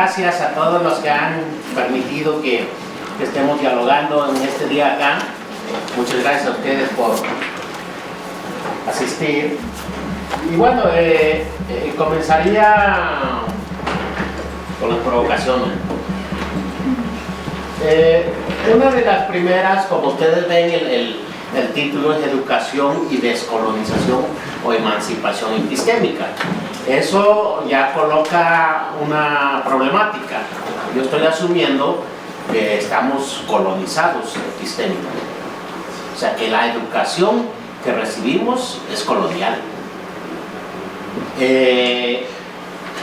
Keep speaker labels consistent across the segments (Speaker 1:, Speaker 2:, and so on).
Speaker 1: gracias a todos los que han permitido que estemos dialogando en este día acá. Muchas gracias a ustedes por asistir. Y bueno, comenzaría con las provocaciones. Una de las primeras, como ustedes ven, el título es Educación y Descolonización o Emancipación Epistémica. Eso ya coloca una problemática. Yo estoy asumiendo que estamos colonizados epistémicamente. O sea, que la educación que recibimos es colonial.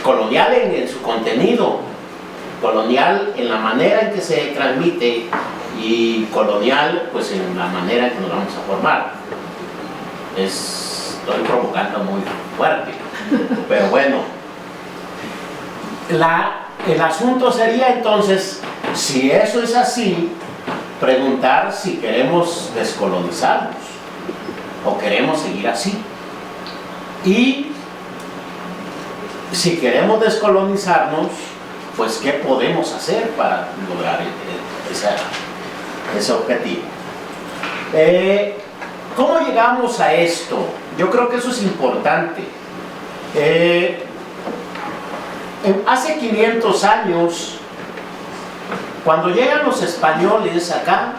Speaker 1: Colonial en su contenido, colonial en la manera en que se transmite y colonial pues en la manera en que nos vamos a formar. Estoy provocando muy fuerte, pero bueno, el asunto sería entonces, si eso es así, preguntar si queremos descolonizarnos o queremos seguir así. Y si queremos descolonizarnos, pues ¿qué podemos hacer para lograr ese objetivo? ¿Cómo llegamos a esto? Yo creo que eso es importante. Hace 500 años, cuando llegan los españoles acá,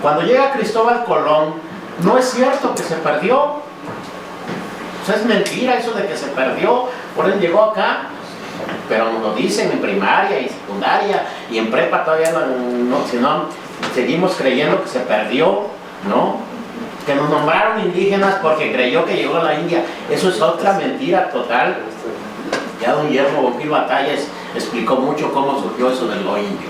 Speaker 1: cuando llega Cristóbal Colón, no es cierto que se perdió. O sea, es mentira eso de que se perdió, por él llegó acá, pero nos lo dicen en primaria y secundaria y en prepa todavía no, si no, seguimos creyendo que se perdió, ¿no? Que nos nombraron indígenas porque creyó que llegó a la India. Eso es otra mentira total. Ya don Guillermo Bonfil Batallas explicó mucho cómo surgió eso de lo indio.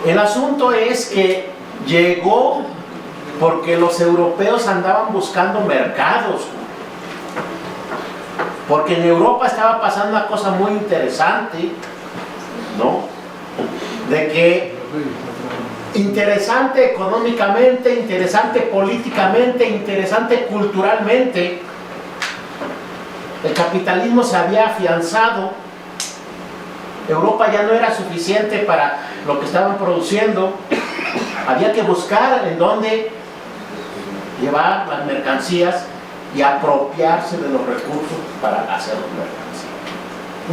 Speaker 1: El asunto es que llegó porque los europeos andaban buscando mercados, porque en Europa estaba pasando una cosa muy interesante, ¿no? De que interesante económicamente, interesante políticamente, interesante culturalmente, el capitalismo se había afianzado. Europa ya no era suficiente para lo que estaban produciendo, había que buscar en dónde llevar las mercancías y apropiarse de los recursos para hacer las mercancías.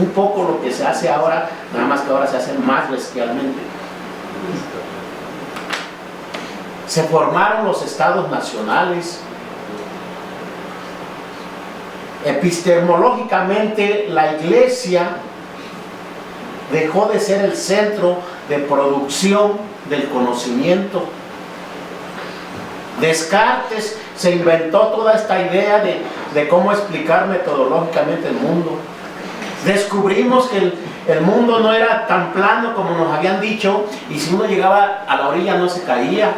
Speaker 1: Un poco lo que se hace ahora, nada más que ahora se hace más bestialmente. Se formaron los estados nacionales. Epistemológicamente, la Iglesia dejó de ser el centro de producción del conocimiento. Descartes se inventó toda esta idea de cómo explicar metodológicamente el mundo. Descubrimos que el mundo no era tan plano como nos habían dicho, y si uno llegaba a la orilla no se caía,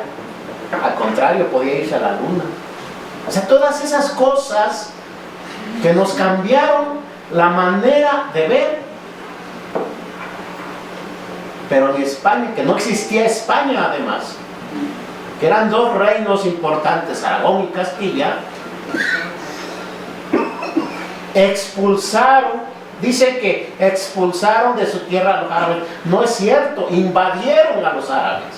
Speaker 1: al contrario, podía irse a la luna. O sea, todas esas cosas que nos cambiaron la manera de ver. Pero en España, que no existía España además, que eran dos reinos importantes, Aragón y Castilla, expulsaron, dice que expulsaron de su tierra a los árabes. No es cierto, invadieron a los árabes.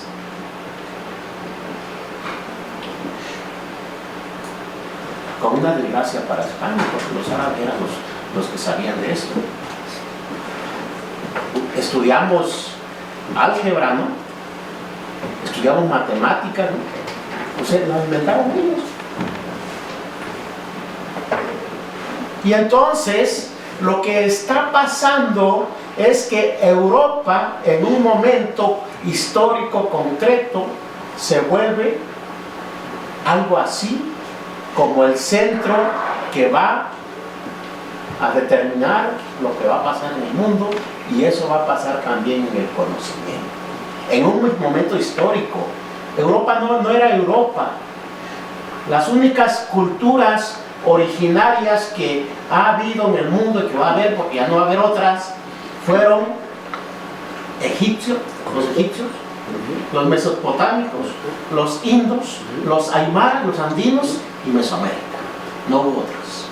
Speaker 1: Con una desgracia para España, porque los árabes eran los que sabían de esto. Estudiamos álgebra, ¿no? Estudiamos matemáticas, ¿no? O sea, nos inventaron ellos. Y entonces, lo que está pasando es que Europa, en un momento histórico concreto, se vuelve algo así como el centro que va a determinar lo que va a pasar en el mundo, y eso va a pasar también en el conocimiento. En un momento histórico, Europa no era Europa. Las únicas culturas originarias que ha habido en el mundo y que va a haber, porque ya no va a haber otras, fueron egipcios, los egipcios, los mesopotámicos, los indos, los aymaras, los andinos y Mesoamérica. No hubo otras.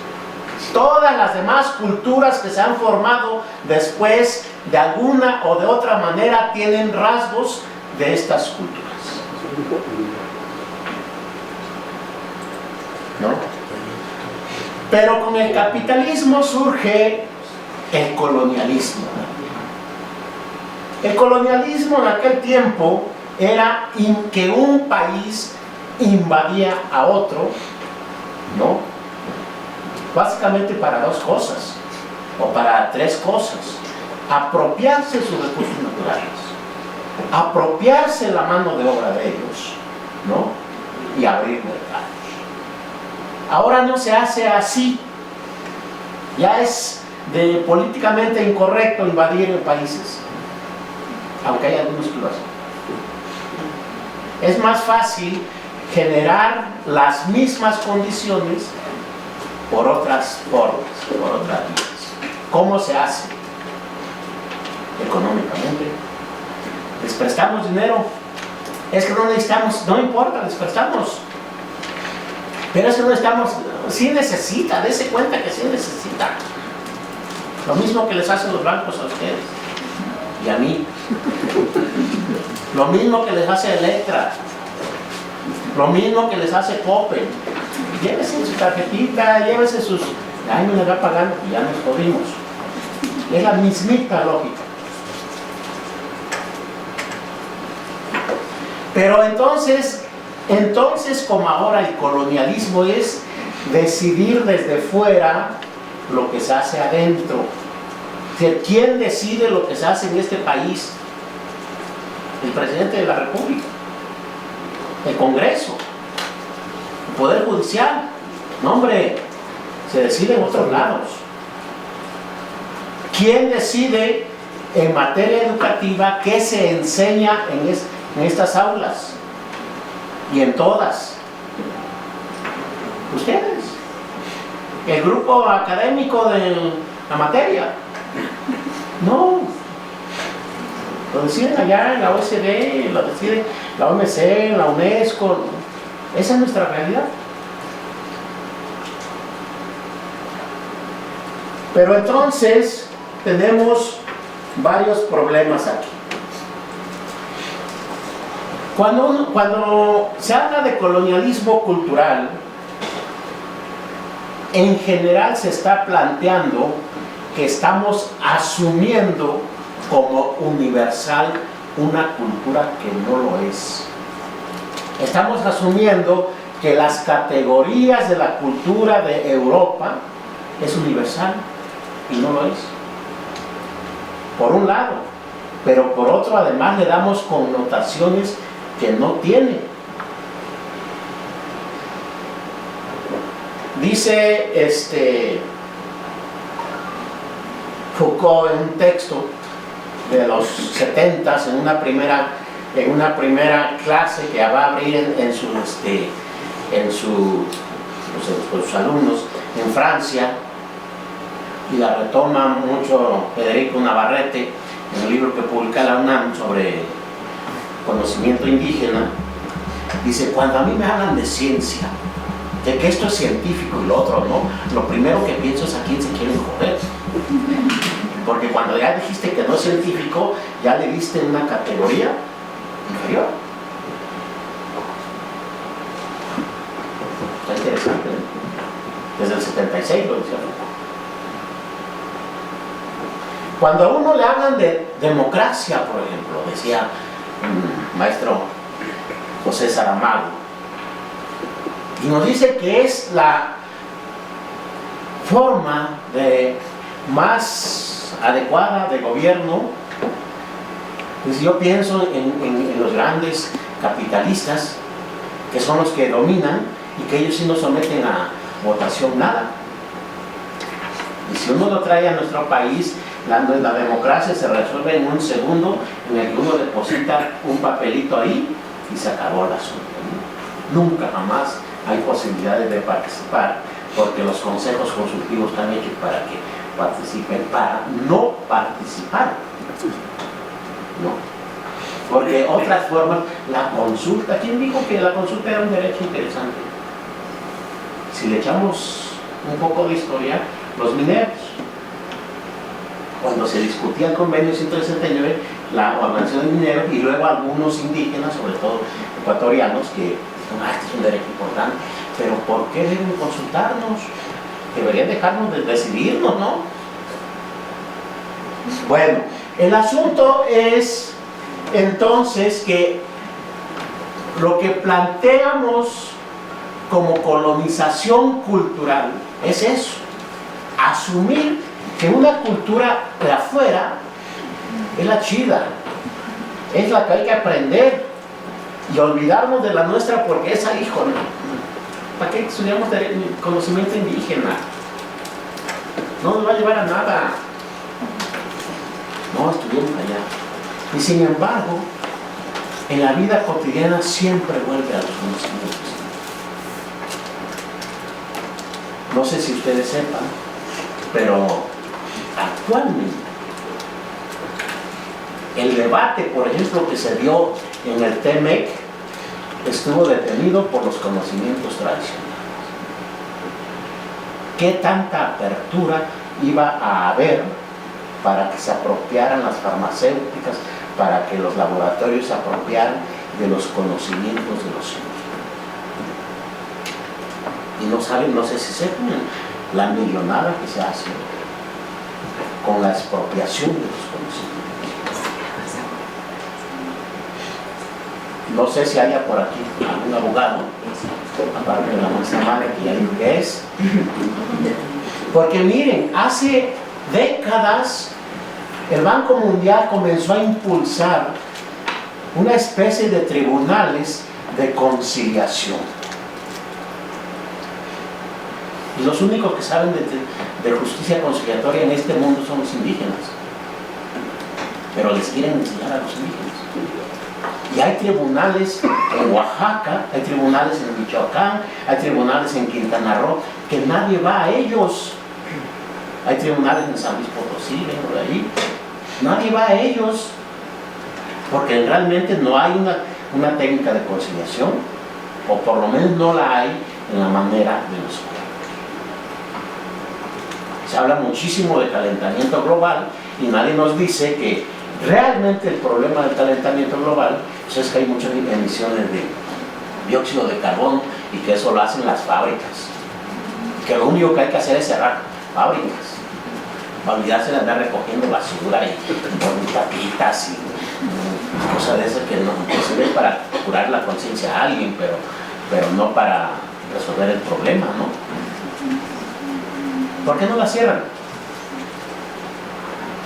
Speaker 1: Todas las demás culturas que se han formado después, de alguna o de otra manera, tienen rasgos de estas culturas. ¿No? Pero con el capitalismo surge el colonialismo. El colonialismo en aquel tiempo era que un país invadía a otro, ¿no? Básicamente para dos cosas, o para tres cosas: apropiarse de sus recursos naturales, apropiarse la mano de obra de ellos, ¿no? Y abrir mercados. Ahora no se hace así. Ya es políticamente incorrecto invadir países, aunque hay algunos que lo hacen. Es más fácil generar las mismas condiciones por otras formas, por otras vías. ¿Cómo se hace? Económicamente. Les prestamos dinero. Es que no necesitamos, no importa, les prestamos. Pero es que no estamos, sí necesita, dése cuenta que sí necesita. Lo mismo que les hacen los bancos a ustedes y a mí. Lo mismo que les hace Electra. Lo mismo que les hace Coppel. Llévese su tarjetita, llévese sus... Ay, me la va pagando, y ya nos jodimos. Es la mismita lógica. Pero entonces, como ahora el colonialismo es decidir desde fuera lo que se hace adentro. ¿Quién decide lo que se hace en este país? El presidente de la República, el Congreso, el Poder Judicial. No, hombre, se decide en otros lados. ¿Quién decide en materia educativa qué se enseña en estas aulas? Y en todas. Ustedes. El grupo académico de la materia. No. Lo deciden allá en la OECD, lo decide la OMC, la UNESCO. Esa es nuestra realidad. Pero entonces tenemos varios problemas aquí. Cuando se habla de colonialismo cultural, en general se está planteando que estamos asumiendo como universal una cultura que no lo es. Estamos asumiendo que las categorías de la cultura de Europa es universal y no lo es. Por un lado, pero por otro además le damos connotaciones que no tiene. Dice Foucault en un texto de los 70s, en una primera clase que va a abrir con sus alumnos en Francia, y la retoma mucho Federico Navarrete en un libro que publica la UNAM sobre conocimiento indígena. Dice: cuando a mí me hablan de ciencia, de que esto es científico y lo otro no, lo primero que pienso es a quién se quieren joder. Porque cuando ya dijiste que no es científico, ya le diste una categoría inferior. Está interesante, ¿eh? Desde el 76 lo decía Foucault. Cuando a uno le hablan de democracia, por ejemplo, decía maestro José Saramago, y nos dice que es la forma más adecuada de gobierno, pues yo pienso en los grandes capitalistas, que son los que dominan y que ellos sí no someten a votación nada. Y si uno lo trae a nuestro país, la democracia se resuelve en un segundo, en el que uno deposita un papelito ahí y se acabó el asunto. Nunca jamás hay posibilidades de participar, porque los consejos consultivos están hechos para que participen, para no participar. No. Porque otras formas, la consulta, ¿quién dijo que la consulta era un derecho interesante? Si le echamos un poco de historia, los mineros. Cuando se discutía el convenio 169, la organización de mineros y luego algunos indígenas, sobre todo ecuatorianos, que dijeron, este es un derecho importante, pero ¿por qué deben consultarnos? Deberían dejarnos de decidirnos, ¿no? Bueno, el asunto es entonces que lo que planteamos como colonización cultural es eso, asumir que una cultura de afuera es la chida, es la que hay que aprender y olvidarnos de la nuestra porque esa, híjole, ¿para qué estudiamos conocimiento indígena? No nos va a llevar a nada. No, estudiamos allá. Y sin embargo, en la vida cotidiana siempre vuelve a los conocimientos. No sé si ustedes sepan, pero actualmente el debate, por ejemplo, que se dio en el TEMEC estuvo detenido por los conocimientos tradicionales. ¿Qué tanta apertura iba a haber para que se apropiaran las farmacéuticas, para que los laboratorios se apropiaran de los conocimientos de los científicos? Y no saben, no sé si sepan, la millonada que se hace con la expropiación de los conocimientos. No sé si haya por aquí algún abogado, aparte de la nuestra madre, que ya digo que es. Porque miren, hace décadas el Banco Mundial comenzó a impulsar una especie de tribunales de conciliación. Y los únicos que saben de justicia conciliatoria en este mundo son los indígenas. Pero les quieren enseñar a los indígenas. Y hay tribunales en Oaxaca, hay tribunales en Michoacán, hay tribunales en Quintana Roo, que nadie va a ellos. Hay tribunales en San Luis Potosí, vengo de ahí. Nadie va a ellos, porque realmente no hay una técnica de conciliación, o por lo menos no la hay en la manera de nosotros. Se habla muchísimo de calentamiento global y nadie nos dice que realmente el problema del calentamiento global pues es que hay muchas emisiones de dióxido de carbono y que eso lo hacen las fábricas. Que lo único que hay que hacer es cerrar fábricas. Para olvidarse de andar recogiendo basura y tapitas y cosas de esas que no sirven para curar la conciencia a alguien, pero no para resolver el problema, ¿no? ¿Por qué no la cierran?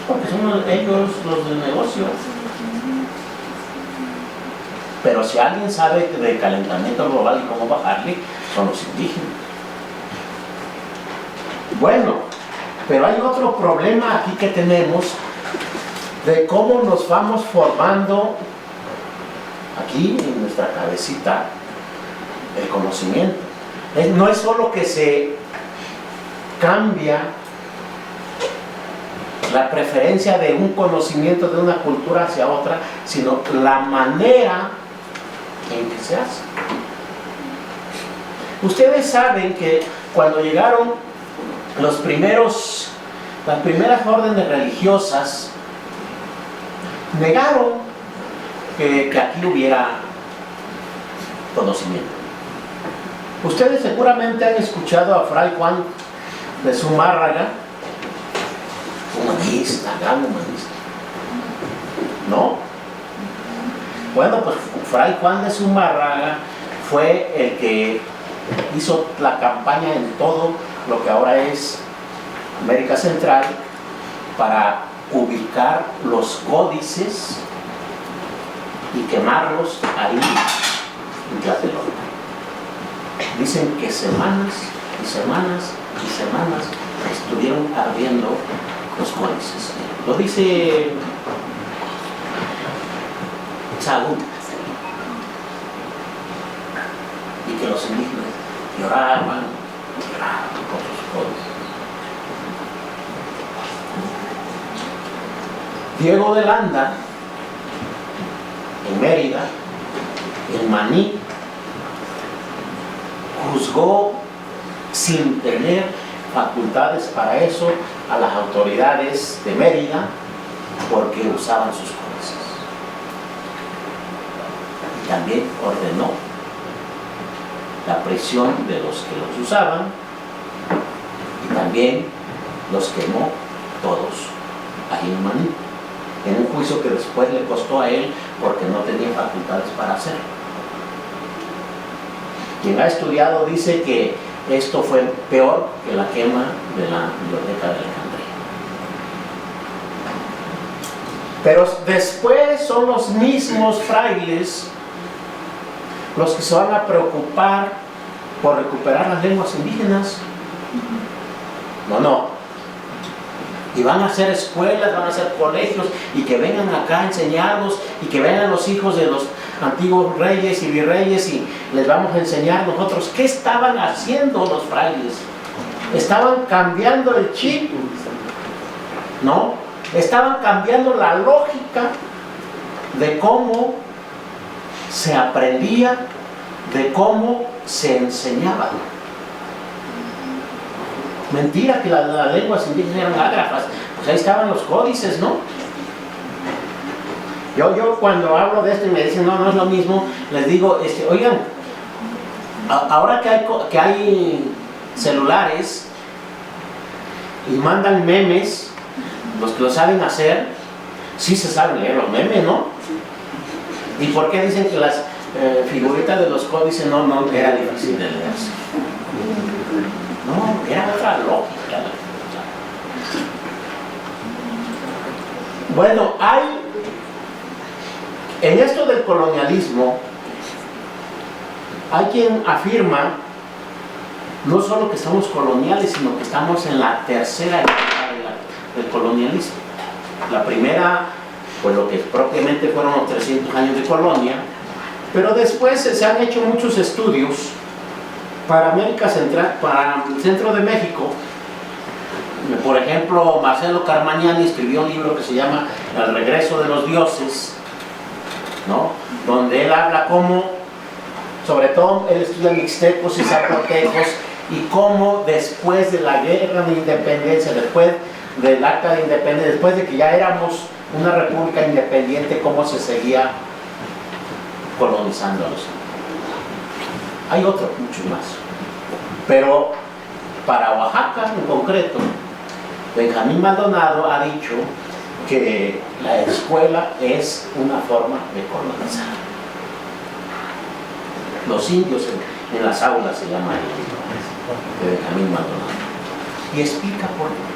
Speaker 1: Porque son ellos los del negocio. Pero si alguien sabe de calentamiento global y cómo bajarle, son los indígenas. Bueno, pero hay otro problema aquí que tenemos de cómo nos vamos formando aquí en nuestra cabecita el conocimiento. No es solo que se cambia la preferencia de un conocimiento de una cultura hacia otra, sino la manera en que se hace. Ustedes saben que cuando llegaron las primeras órdenes religiosas, negaron que aquí hubiera conocimiento. Ustedes seguramente han escuchado a Fray Juan de Zumárraga, humanista, gran humanista, ¿no? Bueno, pues Fray Juan de Zumárraga fue el que hizo la campaña en todo lo que ahora es América Central para ubicar los códices y quemarlos ahí en Tlatelolco. Dicen que semanas y semanas y semanas estuvieron ardiendo los códices. Lo dice Sagún. Y que los indígenas lloraban por sus códices. Diego de Landa, en Mérida, en Maní, juzgó sin tener facultades para eso a las autoridades de Mérida porque usaban sus códices. Y también ordenó la prisión de los que los usaban y también los quemó todos a Gilmaní, en un juicio que después le costó a él porque no tenía facultades para hacerlo. Quien ha estudiado dice que esto fue peor que la quema de la biblioteca de Alejandría. Pero después son los mismos frailes los que se van a preocupar por recuperar las lenguas indígenas. No. Y van a hacer escuelas, van a hacer colegios, y que vengan acá a enseñarnos, y que vengan los hijos de los antiguos reyes y virreyes, y les vamos a enseñar nosotros. ¿Qué estaban haciendo los frailes? Estaban cambiando el chip, ¿no? Estaban cambiando la lógica de cómo se aprendía, de cómo se enseñaba. Mentira que las lenguas indígenas eran ágrafas, pues ahí estaban los códices, ¿no? Yo cuando hablo de esto y me dicen no es lo mismo, les digo, oigan, ahora que hay celulares y mandan memes, los que lo saben hacer, sí se saben leer los memes, ¿no? ¿Y por qué dicen que las figuritas de los códices no era difícil de leerse? No, era otra lógica. Bueno, en esto del colonialismo, hay quien afirma no solo que estamos coloniales, sino que estamos en la tercera etapa del colonialismo. La primera, pues lo que propiamente fueron los 300 años de colonia, pero después se han hecho muchos estudios para América Central, para el centro de México. Por ejemplo, Marcelo Carmagnani escribió un libro que se llama El regreso de los dioses, ¿no? Donde él habla cómo, sobre todo él estudia mixtecos y zapotecos, y cómo después de la guerra de independencia, después del acta de independencia, después de que ya éramos una república independiente, cómo se seguía colonizando a los indios. Hay otros, muchos más. Pero para Oaxaca en concreto, Benjamín Maldonado ha dicho que la escuela es una forma de colonizar. Los indios en las aulas se llama el libro de Benjamín Maldonado. Y explica por qué.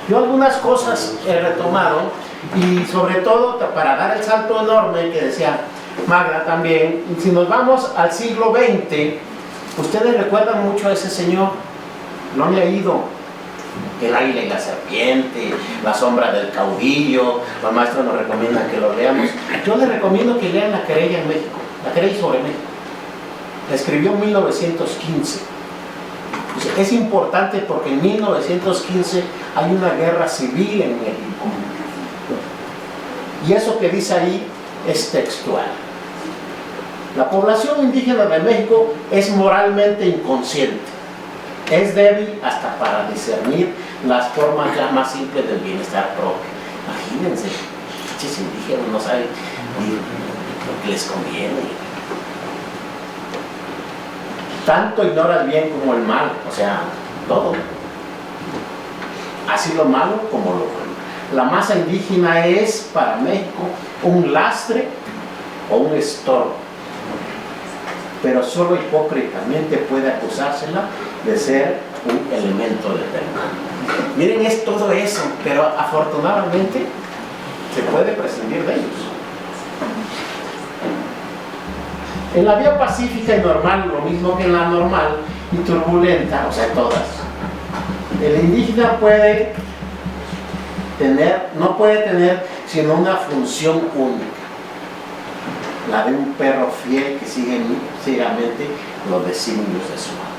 Speaker 1: Yo algunas cosas he retomado, y sobre todo para dar el salto enorme que decía Magda también. Si nos vamos al siglo XX, ustedes recuerdan mucho a ese señor, lo han leído, El águila y la serpiente, La sombra del caudillo. Los maestros nos recomiendan que lo leamos. Yo les recomiendo que lean La querella en México, La querella sobre México. La escribió en 1915. Es importante porque en 1915 hay una guerra civil en México. Y eso que dice ahí es textual. La población indígena de México es moralmente inconsciente. Es débil hasta para discernir las formas ya más simples del bienestar propio. Imagínense, muchos indígenas no saben lo que les conviene. Tanto ignora el bien como el mal, o sea, todo. Así lo malo como lo bueno. La masa indígena es para México un lastre o un estorbo, pero solo hipócritamente puede acusársela de ser un elemento determinante. Miren, es todo eso, pero afortunadamente se puede prescindir de ellos. En la vía pacífica y normal, lo mismo que en la normal y turbulenta, o sea, todas, el indígena no puede tener sino una función única, la de un perro fiel que sigue ciegamente los designios de su amo.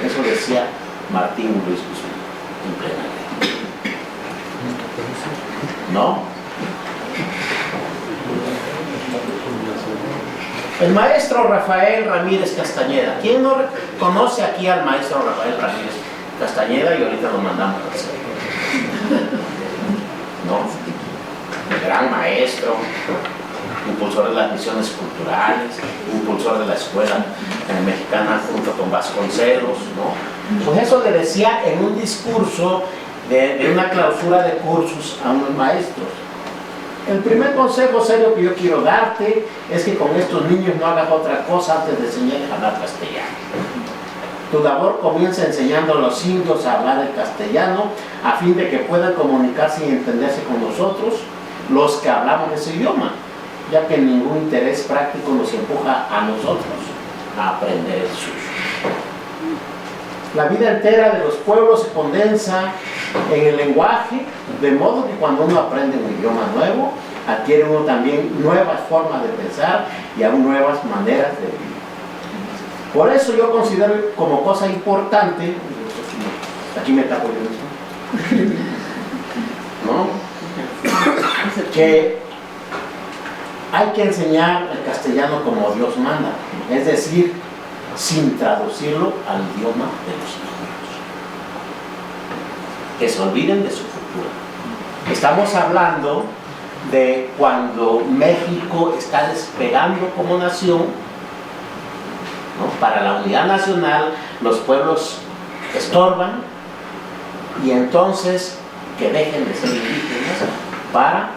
Speaker 1: Eso decía Martín Luis Guzmán en plena ley. ¿No? El maestro Rafael Ramírez Castañeda. ¿Quién no conoce aquí al maestro Rafael Ramírez Castañeda? Y ahorita lo mandamos a hacer. ¿No? El gran maestro, impulsor de las misiones culturales, impulsor de la escuela mexicana junto con Vasconcelos, ¿no? Pues eso le decía en un discurso de una clausura de cursos a unos maestros. El primer consejo serio que yo quiero darte es que con estos niños no hagas otra cosa antes de enseñarles a hablar castellano. Tu labor comienza enseñando a los indios a hablar el castellano a fin de que puedan comunicarse y entenderse con nosotros, los que hablamos ese idioma, ya que ningún interés práctico nos empuja a nosotros a aprender el suyo. La vida entera de los pueblos se condensa en el lenguaje, de modo que cuando uno aprende un idioma nuevo, adquiere uno también nuevas formas de pensar y aún nuevas maneras de vivir. Por eso yo considero como cosa importante, aquí me tapo yo mismo, ¿no? Que hay que enseñar el castellano como Dios manda, es decir, sin traducirlo al idioma de los niños. Que se olviden de su cultura. Estamos hablando de cuando México está despegando como nación, ¿no? Para la unidad nacional, los pueblos estorban y entonces que dejen de ser indígenas para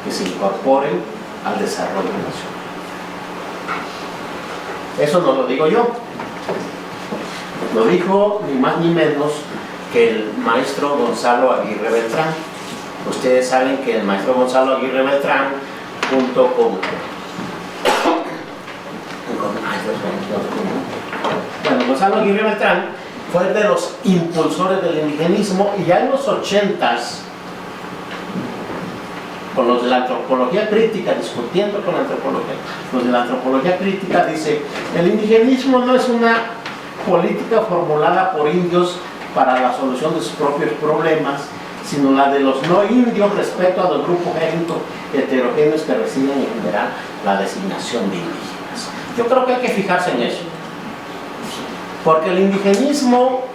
Speaker 1: que se incorporen al desarrollo nacional. Eso no lo digo yo, lo dijo ni más ni menos que el maestro Gonzalo Aguirre Beltrán. Ustedes saben que el maestro Gonzalo Aguirre Beltrán, junto con Gonzalo Aguirre Beltrán fue de los impulsores del indigenismo, y ya en los 80s, con los de la antropología crítica, discutiendo con la antropología, los de la antropología crítica dice: el indigenismo no es una política formulada por indios para la solución de sus propios problemas, sino la de los no indios respecto a los grupos étnicos heterogéneos que reciben en general la designación de indígenas. Yo creo que hay que fijarse en eso, porque el indigenismo,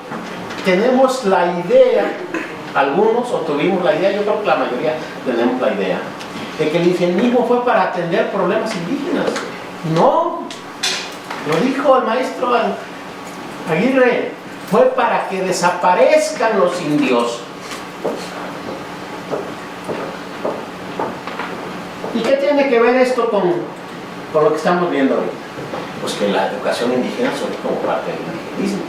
Speaker 1: tenemos la idea, algunos, o tuvimos la idea, yo creo que la mayoría tenemos la idea, de que el indigenismo fue para atender problemas indígenas. No, lo dijo el maestro Aguirre, fue para que desaparezcan los indios. ¿Y qué tiene que ver esto con lo que estamos viendo hoy? Pues que la educación indígena surge como parte del indigenismo.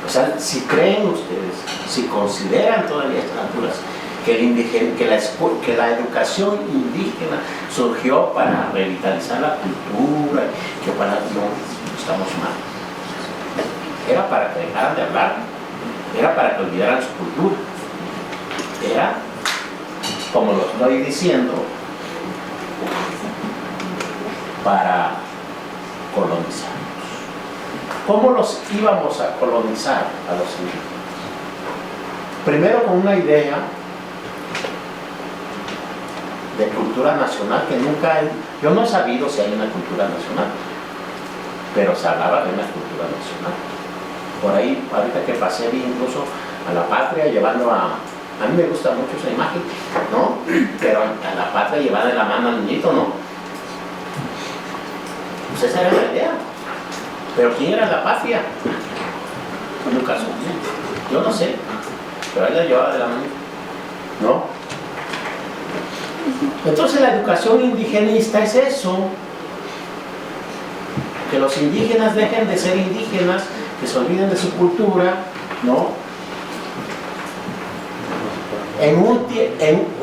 Speaker 1: O sea, si creen ustedes, si consideran todavía a estas alturas que la educación indígena surgió para revitalizar la cultura, que para no, estamos mal. Era para que dejaran de hablar, era para que olvidaran su cultura, era, como lo estoy diciendo, para colonizarnos. ¿Cómo los íbamos a colonizar a los indígenas? Primero con una idea de cultura nacional que nunca hay. Yo no he sabido si hay una cultura nacional, pero se hablaba de una cultura nacional. Por ahí, ahorita que pasé, vi incluso a la patria llevando a mí me gusta mucho esa imagen, ¿no? Pero a la patria llevando de la mano al niñito, ¿no? Pues esa era la idea. Pero ¿quién era la patria? Nunca supe. Yo no sé, pero él la llevaba de la mano, ¿no? Entonces la educación indigenista es eso, que los indígenas dejen de ser indígenas, que se olviden de su cultura, ¿no?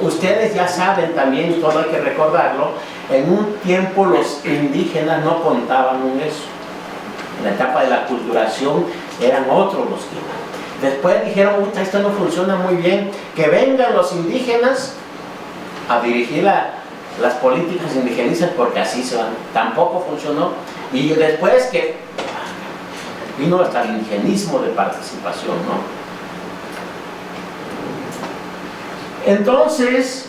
Speaker 1: Ustedes ya saben también, y todo hay que recordarlo, en un tiempo los indígenas no contaban con eso. En la etapa de la aculturación eran otros los que iban. Después dijeron: esto no funciona muy bien, que vengan los indígenas a dirigir las políticas indigenistas, porque así se van. Tampoco funcionó. Y después que vino hasta el indigenismo de participación, ¿no? Entonces,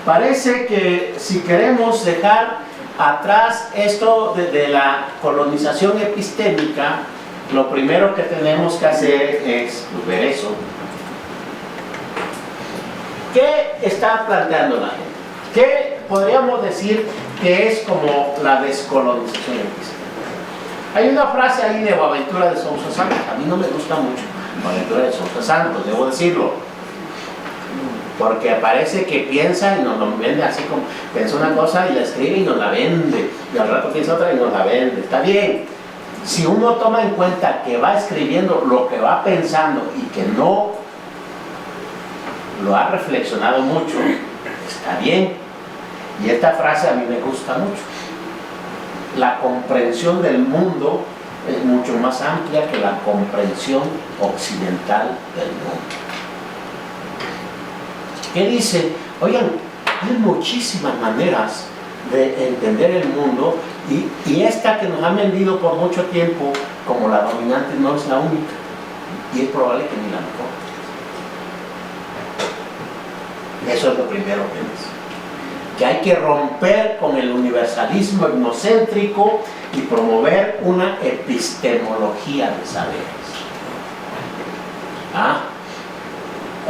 Speaker 1: Parece que si queremos dejar atrás esto de la colonización epistémica, lo primero que tenemos que hacer es ver eso. ¿Qué está planteando la gente? ¿Qué podríamos decir que es como la descolonización epistémica? Hay una frase ahí de Boaventura de Sousa Santos, a mí no me gusta mucho Boaventura de Sousa Santos, debo decirlo, porque parece que piensa y nos lo vende así como, piensa una cosa y la escribe y nos la vende, y al rato piensa otra y nos la vende. Está bien, si uno toma en cuenta que va escribiendo lo que va pensando y que no lo ha reflexionado mucho, está bien. Y esta frase a mí me gusta mucho. La comprensión del mundo es mucho más amplia que la comprensión occidental del mundo. ¿Qué dice? Oigan, hay muchísimas maneras de entender el mundo y esta que nos han vendido por mucho tiempo como la dominante no es la única y es probable que ni la mejor. Eso es lo primero que dice. Que hay que romper con el universalismo etnocéntrico y promover una epistemología de saberes.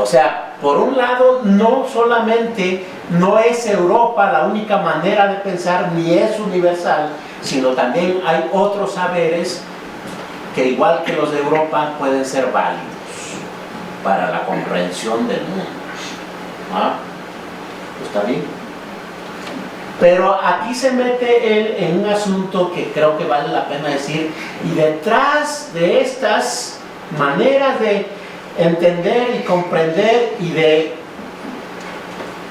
Speaker 1: O sea, por un lado, no solamente no es Europa la única manera de pensar, ni es universal, sino también hay otros saberes que, igual que los de Europa, pueden ser válidos para la comprensión del mundo. ¿Está bien? Pero aquí se mete él en un asunto que creo que vale la pena decir, y detrás de estas maneras de entender y comprender y de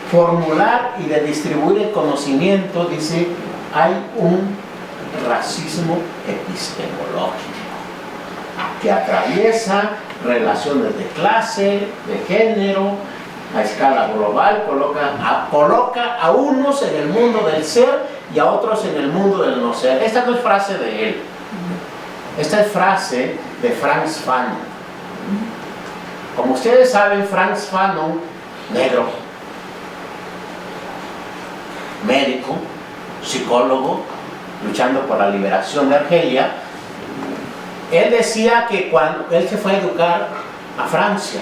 Speaker 1: formular y de distribuir el conocimiento, dice, hay un racismo epistemológico que atraviesa relaciones de clase, de género, a escala global, coloca a unos en el mundo del ser y a otros en el mundo del no ser. Esta no es frase de él, esta es frase de Frantz Fanon. Como ustedes saben, Frantz Fanon, negro, médico, psicólogo, luchando por la liberación de Argelia, él decía que cuando él se fue a educar a Francia,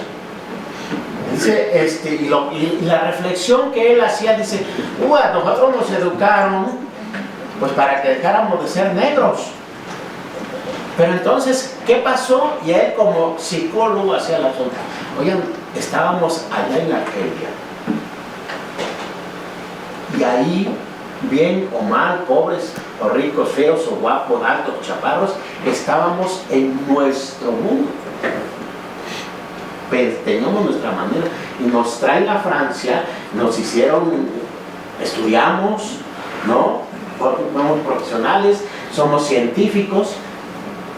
Speaker 1: dice, y la reflexión que él hacía, dice, nosotros nos educaron pues para que dejáramos de ser negros. Pero entonces, ¿qué pasó? Y él como psicólogo hacía la pregunta, oigan, estábamos allá en Argelia, y ahí, bien o mal, pobres o ricos, feos o guapos, altos o chaparros, estábamos en nuestro mundo. Teníamos nuestra manera y nos traen a Francia, nos hicieron, estudiamos, ¿no? Somos profesionales, somos científicos,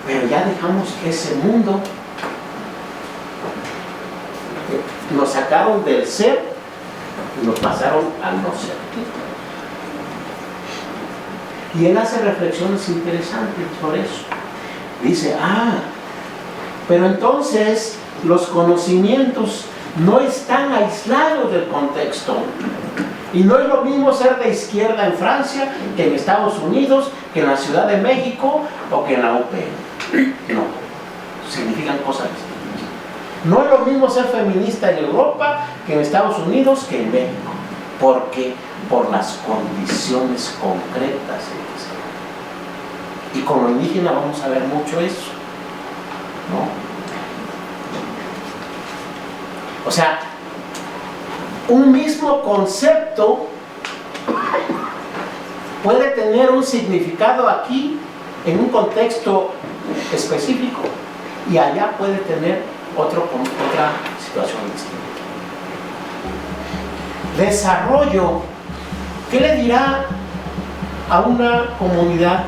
Speaker 1: pero ya dejamos ese mundo, nos sacaron del ser y nos pasaron al no ser. Y él hace reflexiones interesantes sobre eso. Dice, pero entonces los conocimientos no están aislados del contexto. Y no es lo mismo ser de izquierda en Francia que en Estados Unidos, que en la Ciudad de México o que en la UP. No, significan cosas distintas. No es lo mismo ser feminista en Europa que en Estados Unidos que en México. Porque por las condiciones concretas. Y con lo indígena vamos a ver mucho eso, ¿no? O sea, un mismo concepto puede tener un significado aquí en un contexto específico y allá puede tener otra situación distinta. Desarrollo. ¿Qué le dirá a una comunidad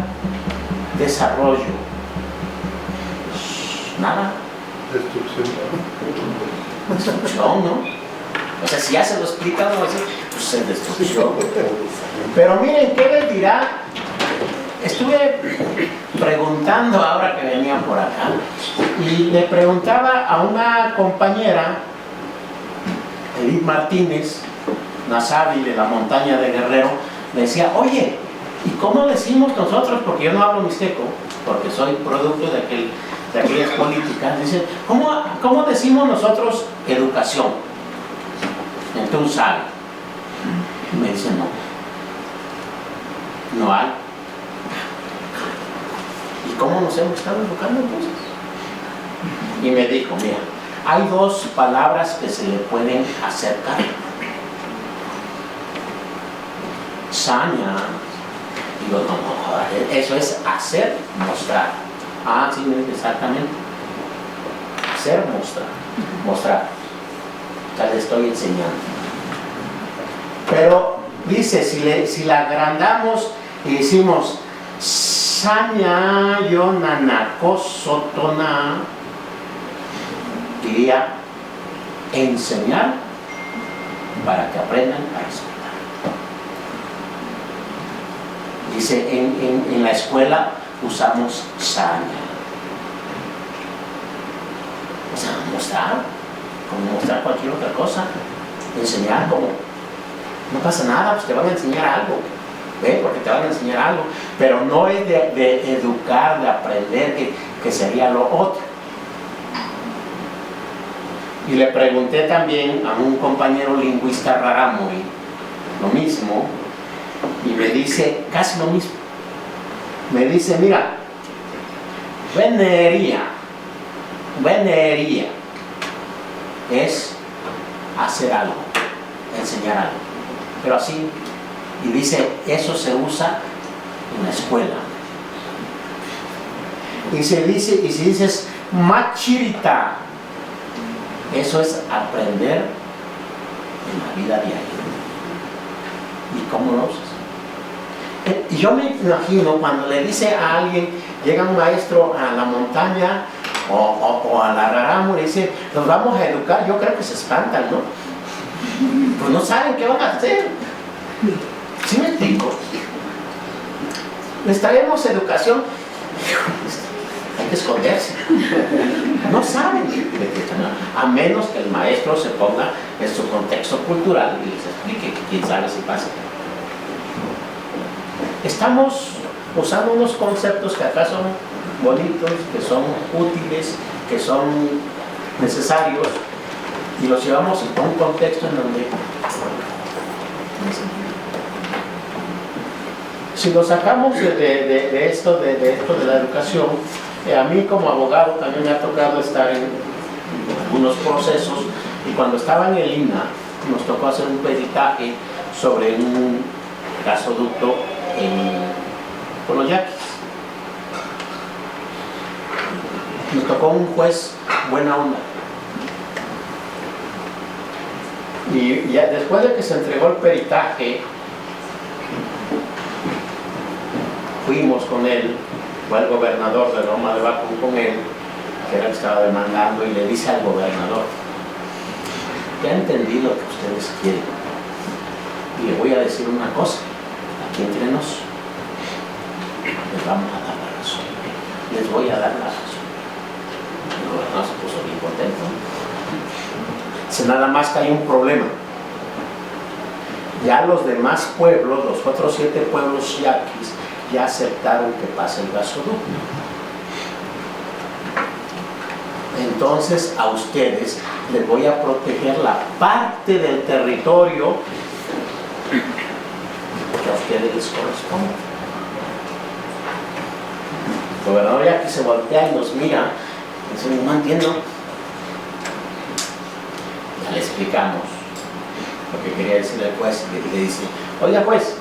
Speaker 1: desarrollo? Nada. Destrucción, ¿no? O sea, si ya se lo explica, uno va a decir, pues es destrucción. Pero miren, ¿qué les dirá? Estuve preguntando ahora que venían por acá y le preguntaba a una compañera, Edith Martínez, Nazabi de la montaña de Guerrero, me decía, oye, ¿y cómo decimos nosotros? Porque yo no hablo mixteco, porque soy producto de aquellas políticas. Dice, ¿cómo decimos nosotros educación? Entonces sabe. Y me dice, no hay. ¿Y cómo nos hemos estado educando entonces? Y me dijo, mira, hay dos palabras que se le pueden acercar. Saña. Digo, no, eso es hacer, mostrar. Ah, sí, exactamente. Hacer, mostrar. O sea, le estoy enseñando. Pero dice, si la agrandamos y decimos Saña Yonanakosotona, diría enseñar para que aprendan a respetar. Dice, en la escuela usamos saña. O sea, mostrar, como mostrar cualquier otra cosa. Enseñar como, no pasa nada, pues te van a enseñar algo. ¿Ve? Porque te van a enseñar algo. Pero no es de educar, de aprender, que sería lo otro. Y le pregunté también a un compañero lingüista rarámuri, lo mismo, y me dice casi lo mismo. Me dice, mira, venería es hacer algo, enseñar algo, pero así. Y dice, eso se usa en la escuela. Y si dices machirita, eso es aprender en la vida diaria. ¿Y cómo lo usas? Y yo me imagino cuando le dice a alguien, llega un maestro a la montaña o a la rarámuri y dice, nos vamos a educar, yo creo que se espantan, ¿no? Pues no saben qué van a hacer. ¿Sí me explico? Les traemos educación, hay que esconderse. No saben de qué están hablando, a menos que el maestro se ponga en su contexto cultural y les explique, quién sabe si pasa. Estamos usando unos conceptos que acá son bonitos, que son útiles, que son necesarios, y los llevamos a un contexto en donde si lo sacamos de esto de la educación, a mí como abogado también me ha tocado estar en algunos procesos, y cuando estaba en el INA nos tocó hacer un peritaje sobre un gasoducto con los yaquis. Nos tocó un juez buena onda, y ya después de que se entregó el peritaje, fuimos con él, fue el gobernador de Loma de Bacún con él, que era el que estaba demandando, y le dice al gobernador, ya entendí lo que ustedes quieren, y le voy a decir una cosa, aquí entre nos, les vamos a dar la razón, les voy a dar la razón. El gobernador se puso bien contento. Dice, nada más que hay un problema. Ya los demás pueblos, los otros 7 pueblos yaquis, ya aceptaron que pase el gasoducto. Entonces a ustedes les voy a proteger la parte del territorio que a ustedes les corresponde. El gobernador ya aquí se voltea y nos mira y dice, no entiendo. Ya le explicamos lo que quería decir el juez, y le dice, oiga juez,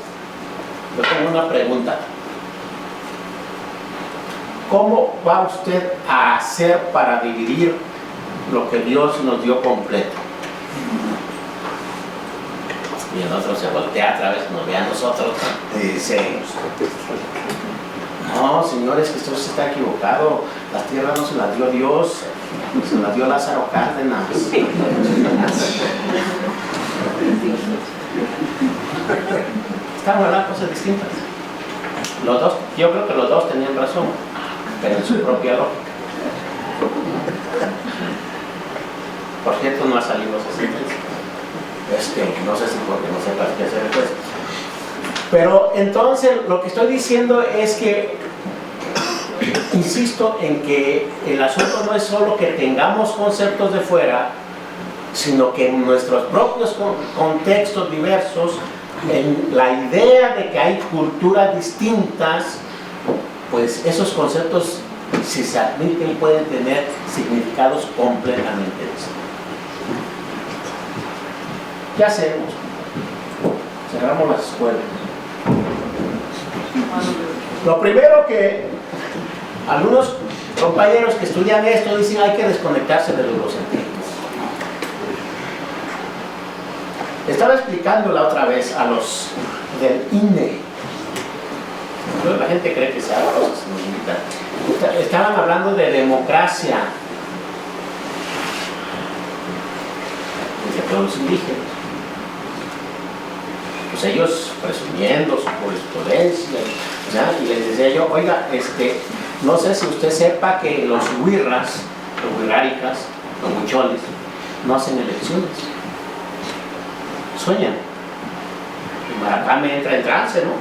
Speaker 1: yo tengo una pregunta. ¿Cómo va usted a hacer para dividir lo que Dios nos dio completo? Y el otro se voltea otra vez, nos ve a nosotros y dice, no, señores, que usted está equivocado. La tierra no se la dio Dios, se la dio Lázaro Cárdenas. Estaban hablando cosas distintas. Los dos, yo creo que los dos tenían razón, pero en su propia lógica. Por cierto, no ha salido esa sentencia. No sé si porque no sepas qué hacer después. Pero entonces lo que estoy diciendo es que insisto en que el asunto no es solo que tengamos conceptos de fuera, sino que en nuestros propios contextos diversos, en la idea de que hay culturas distintas, pues esos conceptos, si se admiten, pueden tener significados completamente distintos. ¿Qué hacemos? Cerramos las escuelas. Lo primero que algunos compañeros que estudian esto dicen hay que desconectarse del eurocentrismo. Estaba explicando la otra vez a los del INE. La gente cree que se haga cosas militar. Estaban hablando de democracia de pueblos indígenas. Pues ellos presumiendo su jurisprudencia, ¿ya? Y les decía yo, oiga, no sé si usted sepa que los huirras, los huiráricas, los huicholes, no hacen elecciones. Sueñan. Y Maracame entra en trance, ¿no?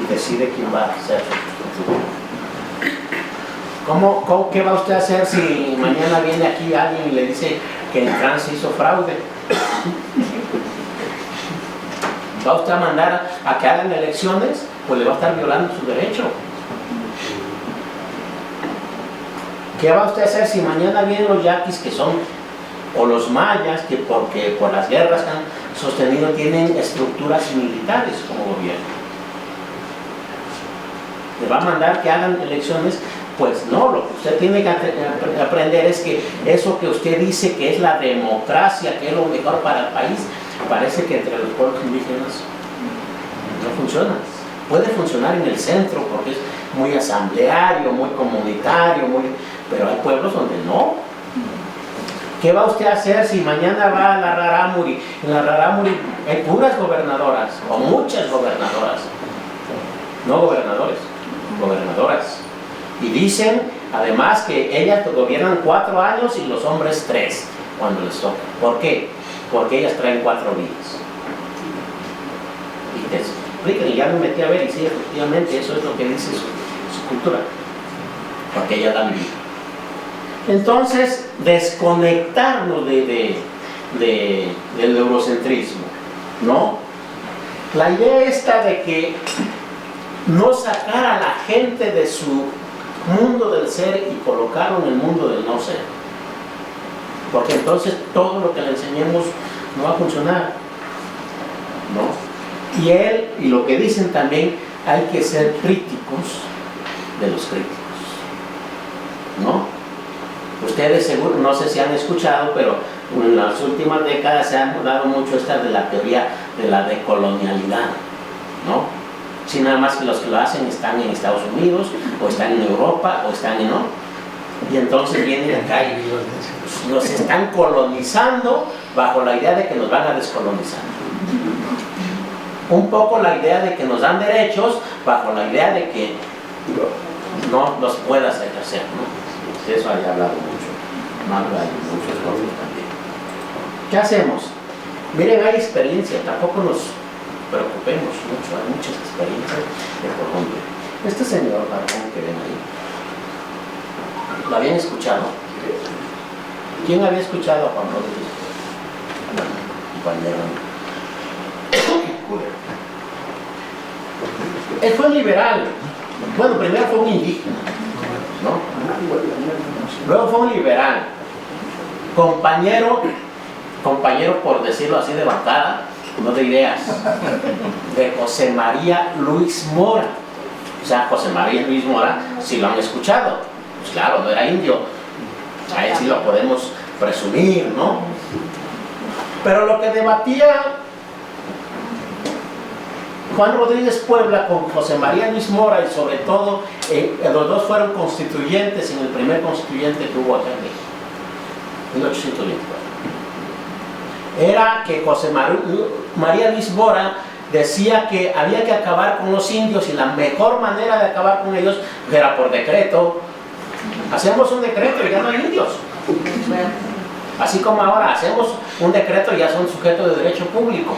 Speaker 1: Y decide quién va a ser. ¿Qué va usted a hacer si mañana viene aquí alguien y le dice que en trance hizo fraude? ¿Va usted a mandar a que hagan elecciones? Pues le va a estar violando su derecho. ¿Qué va usted a hacer si mañana vienen los yaquis que son, o los mayas, que porque por las guerras que han sostenido tienen estructuras militares como gobierno? ¿Le va a mandar que hagan elecciones? Pues no, lo que usted tiene que aprender es que eso que usted dice que es la democracia, que es lo mejor para el país, parece que entre los pueblos indígenas no funciona. Puede funcionar en el centro porque es muy asambleario, muy comunitario, pero hay pueblos donde no. ¿Qué va usted a hacer si mañana va a la Rarámuri? En la Rarámuri hay puras gobernadoras, o muchas gobernadoras, no gobernadores, gobernadoras. Y dicen además que ellas gobiernan 4 años y los hombres 3 cuando les toca. ¿Por qué? Porque ellas traen 4 vidas. Y te explican, y ya me metí a ver, y sí, efectivamente, eso es lo que dice su cultura. Porque ellas dan vida. Entonces, desconectarnos del eurocentrismo, ¿no? La idea esta de que no sacar a la gente de su mundo del ser y colocarlo en el mundo del no ser. Porque entonces todo lo que le enseñemos no va a funcionar, ¿no? Y lo que dicen también, hay que ser críticos de los críticos, ¿no? Ustedes seguro, no sé si han escuchado, pero en las últimas décadas se han dado mucho esta de la teoría de la decolonialidad, ¿no? Si nada más que los que lo hacen están en Estados Unidos, o están en Europa, o están en... ¿no? Y entonces vienen acá y nos están colonizando bajo la idea de que nos van a descolonizar. Un poco la idea de que nos dan derechos bajo la idea de que no los puedas ejercer, ¿no? De eso haya hablado mucho. Marga y muchos otros también. ¿Qué hacemos? Miren, hay experiencia, tampoco nos preocupemos mucho, hay muchas experiencias de por dónde. Este señor Barbón que ven ahí, ¿lo habían escuchado? ¿Quién había escuchado a Juan Rodríguez? Compañero. Él fue un liberal. Bueno, primero fue un indígena, ¿no? Luego fue un liberal. Compañero por decirlo así de bancada, no de ideas, de José María Luis Mora. O sea, José María Luis Mora, si lo han escuchado, pues claro, no era indio, a él sí lo podemos presumir, ¿no? Pero lo que debatía Juan Rodríguez Puebla con José María Luis Mora, y sobre todo los dos fueron constituyentes en el primer constituyente que hubo acá en México, 1824. Era que José María Luis Mora decía que había que acabar con los indios, y la mejor manera de acabar con ellos era por decreto. Hacemos un decreto y ya no hay indios. Así como ahora hacemos un decreto y ya son sujetos de derecho público,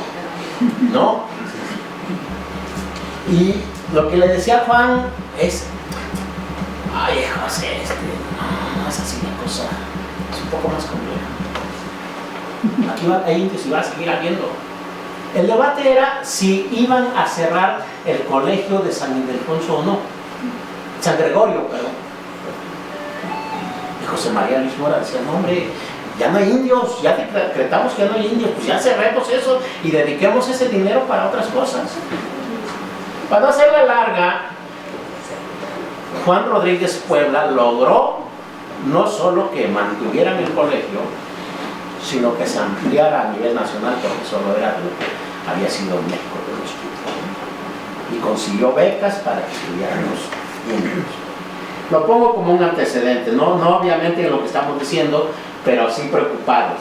Speaker 1: ¿no? Y lo que le decía Juan es, ay, José, no es así la cosa, es un poco más compleja. Aquí hay indios y va a seguir habiendo. El debate era si iban a cerrar el colegio de San Ildefonso o no. San Gregorio, perdón. Y José María Luis Mora decía, no hombre, ya no hay indios, ya decretamos que ya no hay indios, pues ya cerremos eso y dediquemos ese dinero para otras cosas. Para no hacerla larga, Juan Rodríguez Puebla logró no solo que mantuvieran el colegio, sino que se ampliara a nivel nacional, porque solo era lo que había sido en México de los chiquitos. Y consiguió becas para que estudiaran los indios. Lo pongo como un antecedente, no obviamente en lo que estamos diciendo, pero sí preocupados.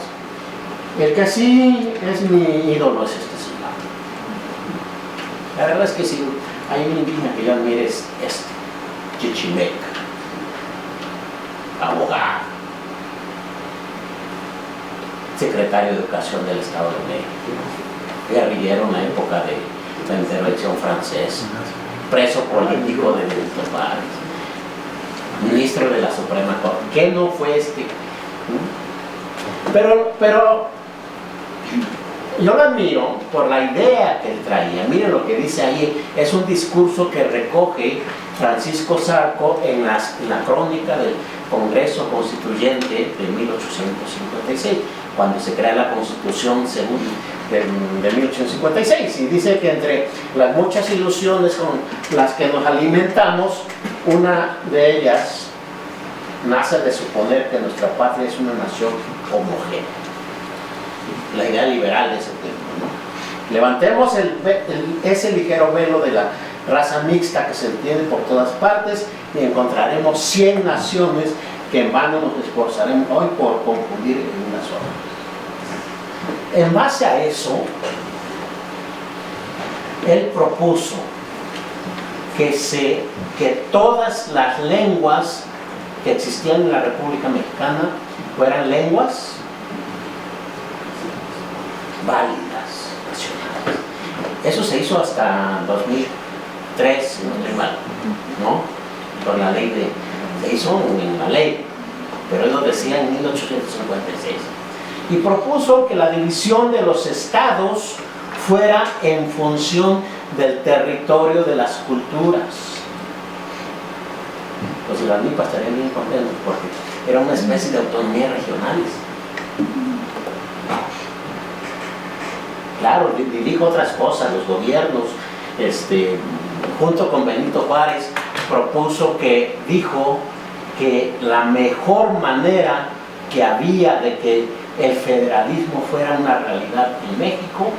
Speaker 1: El que sí es mi ídolo es este señor. La verdad es que si hay un indígena que yo admiro es este, Chichimeca, abogado, secretario de Educación del Estado de México, guerrillero en la época de la intervención francesa, preso político de Benito Juárez, ministro de la Suprema Corte. ¿Qué no fue este? Pero yo lo admiro por la idea que él traía. Miren lo que dice ahí, es un discurso que recoge Francisco Zarco en la crónica del Congreso Constituyente de 1856, cuando se crea la Constitución de 1856, y dice que entre las muchas ilusiones con las que nos alimentamos, una de ellas nace de suponer que nuestra patria es una nación homogénea. La idea liberal de ese tiempo, ¿no? Levantemos ese ligero velo de la raza mixta que se entiende por todas partes y encontraremos 100 naciones que en vano nos esforzaremos hoy por confundir en una sola. En base a eso, él propuso que todas las lenguas que existían en la República Mexicana fueran lenguas válidas, nacionales. Eso se hizo hasta 2003, si no estoy mal, ¿no? Con la ley se hizo en la ley, pero él lo decía en 1856. Y propuso que la división de los estados fuera en función del territorio de las culturas. Los de la NIPA estarían bien contentos porque era una especie de autonomía regionales. Claro, dijo otras cosas, los gobiernos, junto con Benito Juárez, dijo que la mejor manera que había de que el federalismo fuera una realidad en México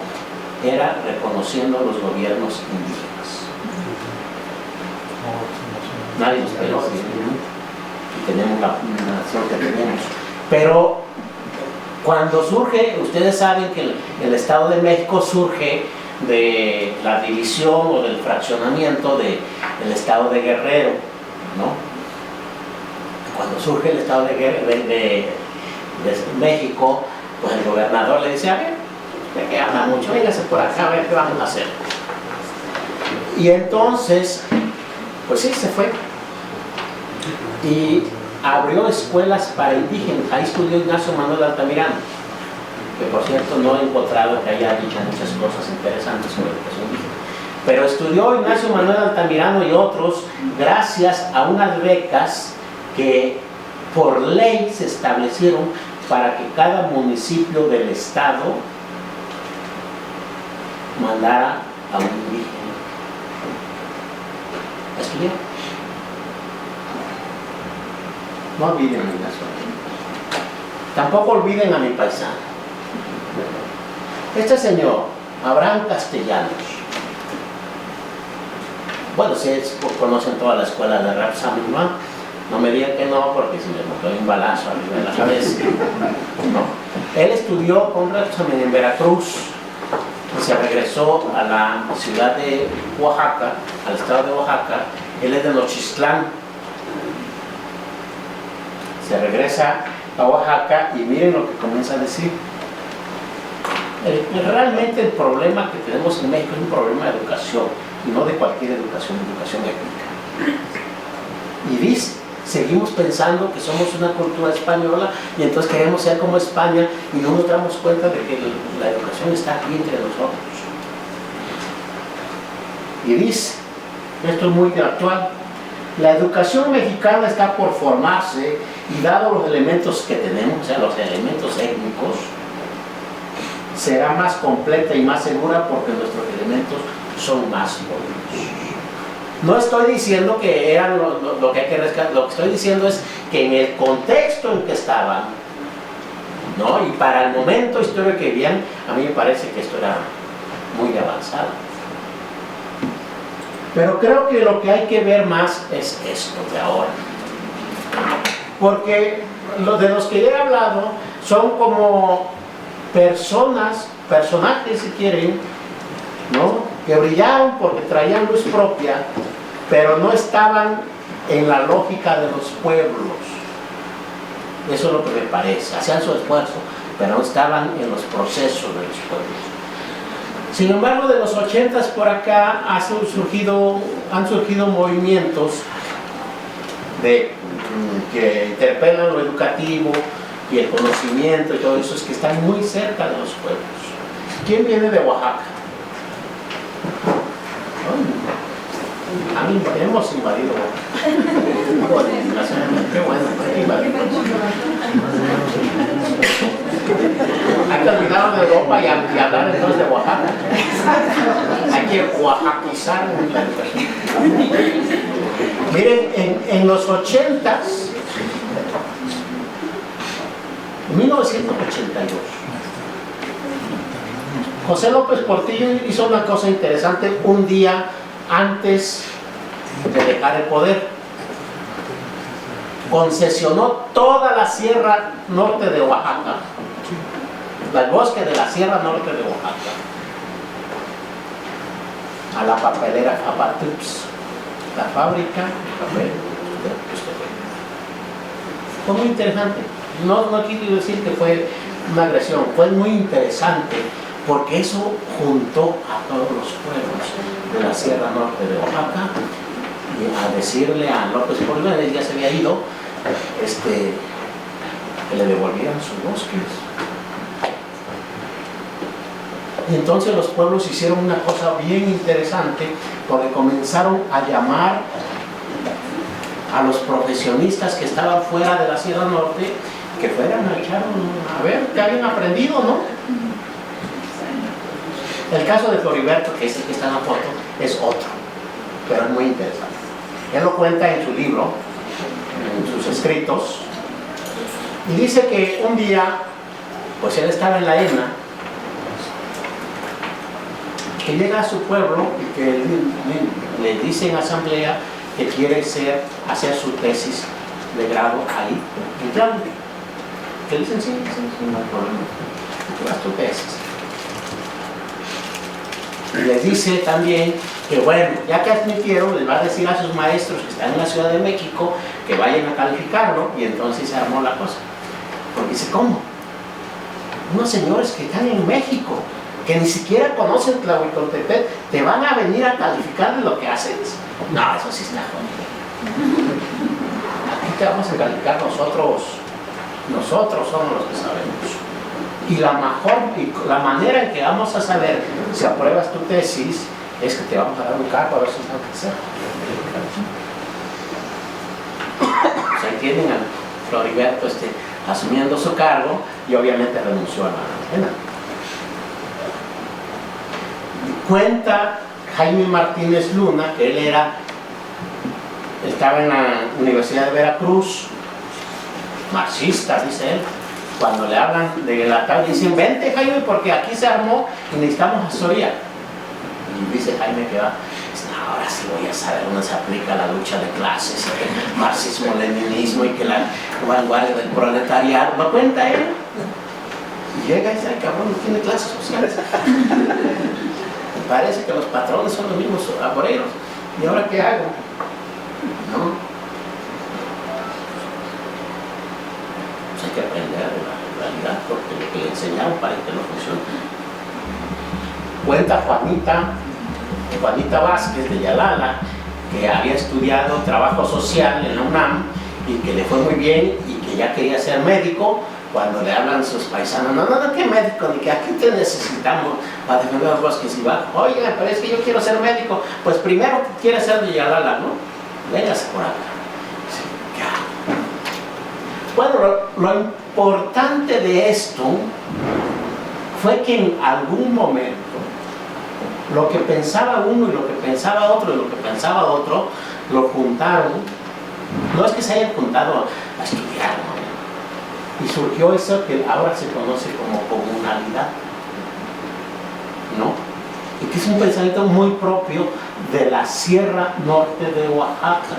Speaker 1: era reconociendo los gobiernos indígenas. Nadie nos peló, y tenemos la nación que tenemos. Pero cuando surge, ustedes saben que el Estado de México surge de la división o del fraccionamiento del Estado de Guerrero, ¿no? Cuando surge el Estado de México, pues el gobernador le dice, a ver, usted que habla mucho, véngase por acá a ver qué vamos a hacer. Y entonces, pues sí, se fue. Y abrió escuelas para indígenas. Ahí estudió Ignacio Manuel Altamirano, que por cierto no he encontrado que haya dicho muchas cosas interesantes sobre educación indígena. Pero estudió Ignacio Manuel Altamirano y otros gracias a unas becas que por ley se establecieron para que cada municipio del estado mandara a un indígena a estudiar. No olviden a mi nación. Tampoco olviden a mi paisano. Este señor, Abraham Castellanos, bueno, si conocen toda la escuela de Rap Samima, no me digan que no, porque si les meto un balazo arriba de la cabeza, ¿no? Él estudió con Rap Samima en Veracruz y se regresó a la ciudad de Oaxaca, al estado de Oaxaca. Él es de Nochistlán. Se regresa a Oaxaca y miren lo que comienza a decir. Realmente el problema que tenemos en México es un problema de educación, y no de cualquier educación, educación étnica. Y dice, seguimos pensando que somos una cultura española y entonces queremos ser como España y no nos damos cuenta de que la educación está aquí entre nosotros. Y dice, esto es muy actual, la educación mexicana está por formarse y dado los elementos que tenemos, o sea, los elementos étnicos, será más completa y más segura porque nuestros elementos son más poderosos. No estoy diciendo que eran lo que hay que rescatar, lo que estoy diciendo es que en el contexto en que estaban, ¿no? Y para el momento histórico que vivían, a mí me parece que esto era muy avanzado. Pero creo que lo que hay que ver más es esto de ahora. Porque de los que he hablado son como personajes si quieren, ¿no? Que brillaron porque traían luz propia, pero no estaban en la lógica de los pueblos. Eso es lo que me parece. Hacían su esfuerzo, pero no estaban en los procesos de los pueblos. Sin embargo, de los 80s por acá han surgido movimientos que interpelan lo educativo y el conocimiento y todo eso, es que están muy cerca de los pueblos. ¿Quién viene de Oaxaca? A mí hemos invadido Oaxaca. Qué bueno, hay que olvidarnos de Europa y hablar entonces de Oaxaca. Hay que oaxaquizar la educación. Miren, en los 80s, en 1982, José López Portillo hizo una cosa interesante un día antes de dejar el poder. Concesionó toda la sierra norte de Oaxaca, el bosque de la sierra norte de Oaxaca, a la papelera Apatups, la fábrica de papel de Tuxtepec. Fue muy interesante. No quiero decir que fue una agresión, fue muy interesante porque eso juntó a todos los pueblos de la sierra norte de Oaxaca y a decirle a López Portillo, él ya se había ido, que le devolvieran sus bosques. Y entonces los pueblos hicieron una cosa bien interesante porque comenzaron a llamar a los profesionistas que estaban fuera de la Sierra Norte que fueran a echar a ver qué habían aprendido, ¿no? El caso de Floriberto, que es el que está en la foto, es otro, pero es muy interesante. Él lo cuenta en su libro, en sus escritos, y dice que un día, pues él estaba en la ENA, que llega a su pueblo y que le dice en asamblea que quiere hacer su tesis de grado ahí, en Claudio. Que dicen, sí, no hay problema, tú haz tu tesis. Y les dice también que bueno, ya que admitieron, les va a decir a sus maestros que están en la Ciudad de México que vayan a calificarlo, y entonces se armó la cosa. Porque dice, ¿cómo? Unos señores que están en México, que ni siquiera conocen Tlahuitoltepec, te van a venir a calificar de lo que haces. No, eso sí está jodido. Aquí te vamos a calificar nosotros somos los que sabemos. Y la manera en que vamos a saber si apruebas tu tesis es que te vamos a dar un cargo a ver si sabes qué hacer. O sea, ahí tienen a Floriberto asumiendo su cargo y obviamente renunció a la ENA. Cuenta Jaime Martínez Luna que él estaba en la Universidad de Veracruz, marxista, dice él. Cuando le hablan de la tarde, dicen, vente Jaime, porque aquí se armó y necesitamos asesoría. Y dice Jaime que va, no, ahora sí voy a saber dónde se aplica la lucha de clases, el marxismo-leninismo y que la vanguardia del proletariado. ¿No cuenta él? Y llega y dice, ay cabrón, no tiene clases sociales. Parece que los patrones son los mismos obreros. ¿Y ahora qué hago? ¿No? Pues hay que aprender de la realidad, porque lo que le enseñaron para que no funcione. Cuenta Juanita Vázquez de Yalala, que había estudiado trabajo social en la UNAM y que le fue muy bien y que ya quería ser médico. Cuando le hablan sus paisanos, no, ¿qué médico? Ni que aquí te necesitamos para defender los bosques. Y va, oye, pero es que yo quiero ser médico. Pues primero quieres ser de Yalala, ¿no? Véngase por acá. Sí, ya. Bueno, lo importante de esto fue que en algún momento lo que pensaba uno y lo que pensaba otro y lo que pensaba otro lo juntaron. No es que se hayan juntado a estudiar, ¿no? Y surgió eso que ahora se conoce como comunalidad, ¿no? Y que es un pensamiento muy propio de la Sierra Norte de Oaxaca.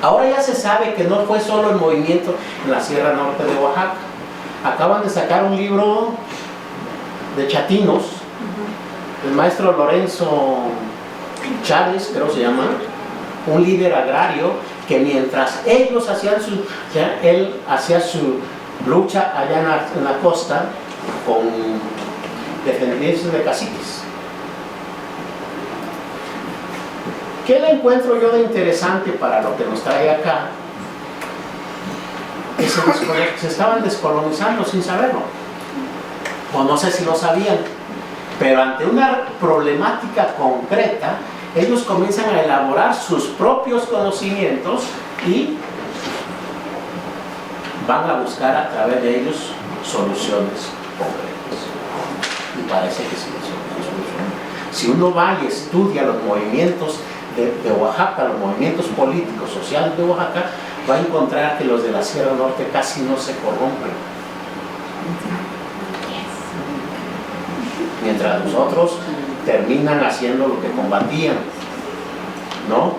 Speaker 1: Ahora ya se sabe que no fue solo el movimiento en la Sierra Norte de Oaxaca. Acaban de sacar un libro de chatinos, el maestro Lorenzo Chávez, creo se llama, un líder agrario, que mientras ellos hacían él hacía su lucha allá en la costa con defendientes de caciques. ¿Qué le encuentro yo de interesante para lo que nos trae acá? Que se estaban descolonizando sin saberlo, o no sé si lo sabían, pero ante una problemática concreta ellos comienzan a elaborar sus propios conocimientos y van a buscar a través de ellos soluciones concretas. Y parece que sí, soluciones. Si uno va y estudia los movimientos de Oaxaca, los movimientos políticos, sociales de Oaxaca, va a encontrar que los de la Sierra Norte casi no se corrompen. Mientras los otros terminan haciendo lo que combatían, ¿no?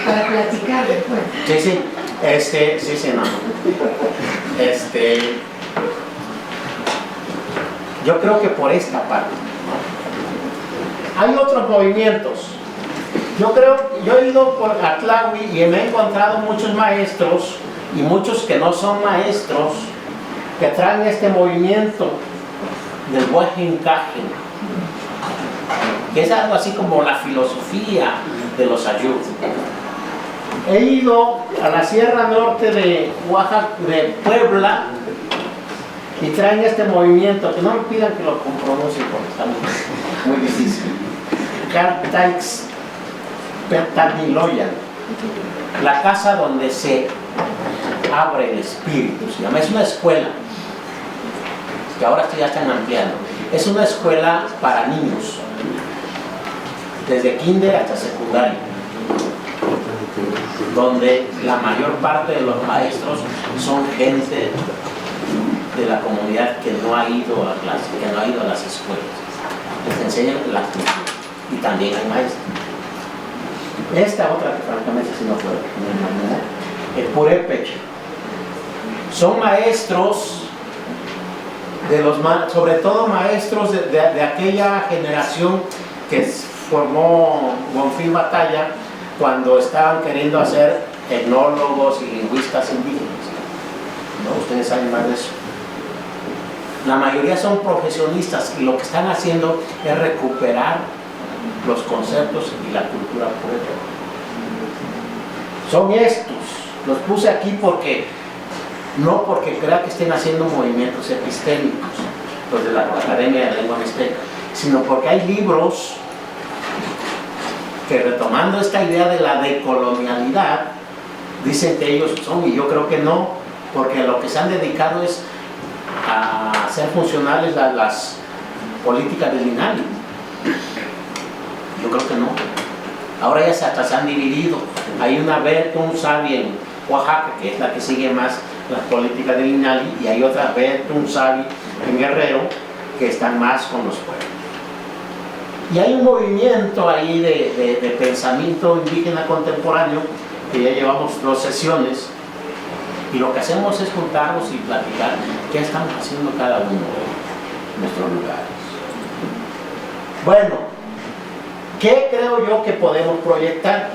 Speaker 2: Para platicar después.
Speaker 1: Sí, no. Yo creo que por esta parte, ¿no? Hay otros movimientos. Yo he ido por Atlahui y me he encontrado muchos maestros y muchos que no son maestros que traen este movimiento del Huajencaje, que es algo así como la filosofía de los ayllus. He ido a la Sierra Norte de Oaxaca, de Puebla, y traen este movimiento, que no me pidan que lo pronuncie porque está muy difícil. Cartaix Pertaniloyan, la casa donde se abre el espíritu, se llama. Es una escuela que ahora ya están ampliando. Es una escuela para niños, desde kinder hasta secundaria, donde la mayor parte de los maestros son gente de la comunidad que no ha ido a clase, que no ha ido a las escuelas. Les enseñan la cultura y también hay maestros. Esta otra que francamente sí no fue, el Purépecha. Son maestros sobre todo maestros de aquella generación que formó Bonfil Batalla cuando estaban queriendo hacer etnólogos y lingüistas indígenas, ¿no? Ustedes saben más de eso. La mayoría son profesionistas y lo que están haciendo es recuperar los conceptos y la cultura purépecha. Son estos, los puse aquí no porque crea que estén haciendo movimientos epistémicos, los de la Academia de Lengua Mixteca, sino porque hay libros que, retomando esta idea de la decolonialidad, dicen que ellos son, y yo creo que no, porque a lo que se han dedicado es a hacer funcionales a las políticas del INALI. Yo creo que no. Ahora ya hasta se han dividido. Hay una Bertun Sabi en Oaxaca, que es la que sigue más las políticas del INALI, y hay otra Bertun Sabi en Guerrero, que están más con los pueblos. Y hay un movimiento ahí de pensamiento indígena contemporáneo, que ya llevamos 2 sesiones, y lo que hacemos es juntarnos y platicar qué estamos haciendo cada uno en nuestros lugares. Bueno, ¿qué creo yo que podemos proyectar?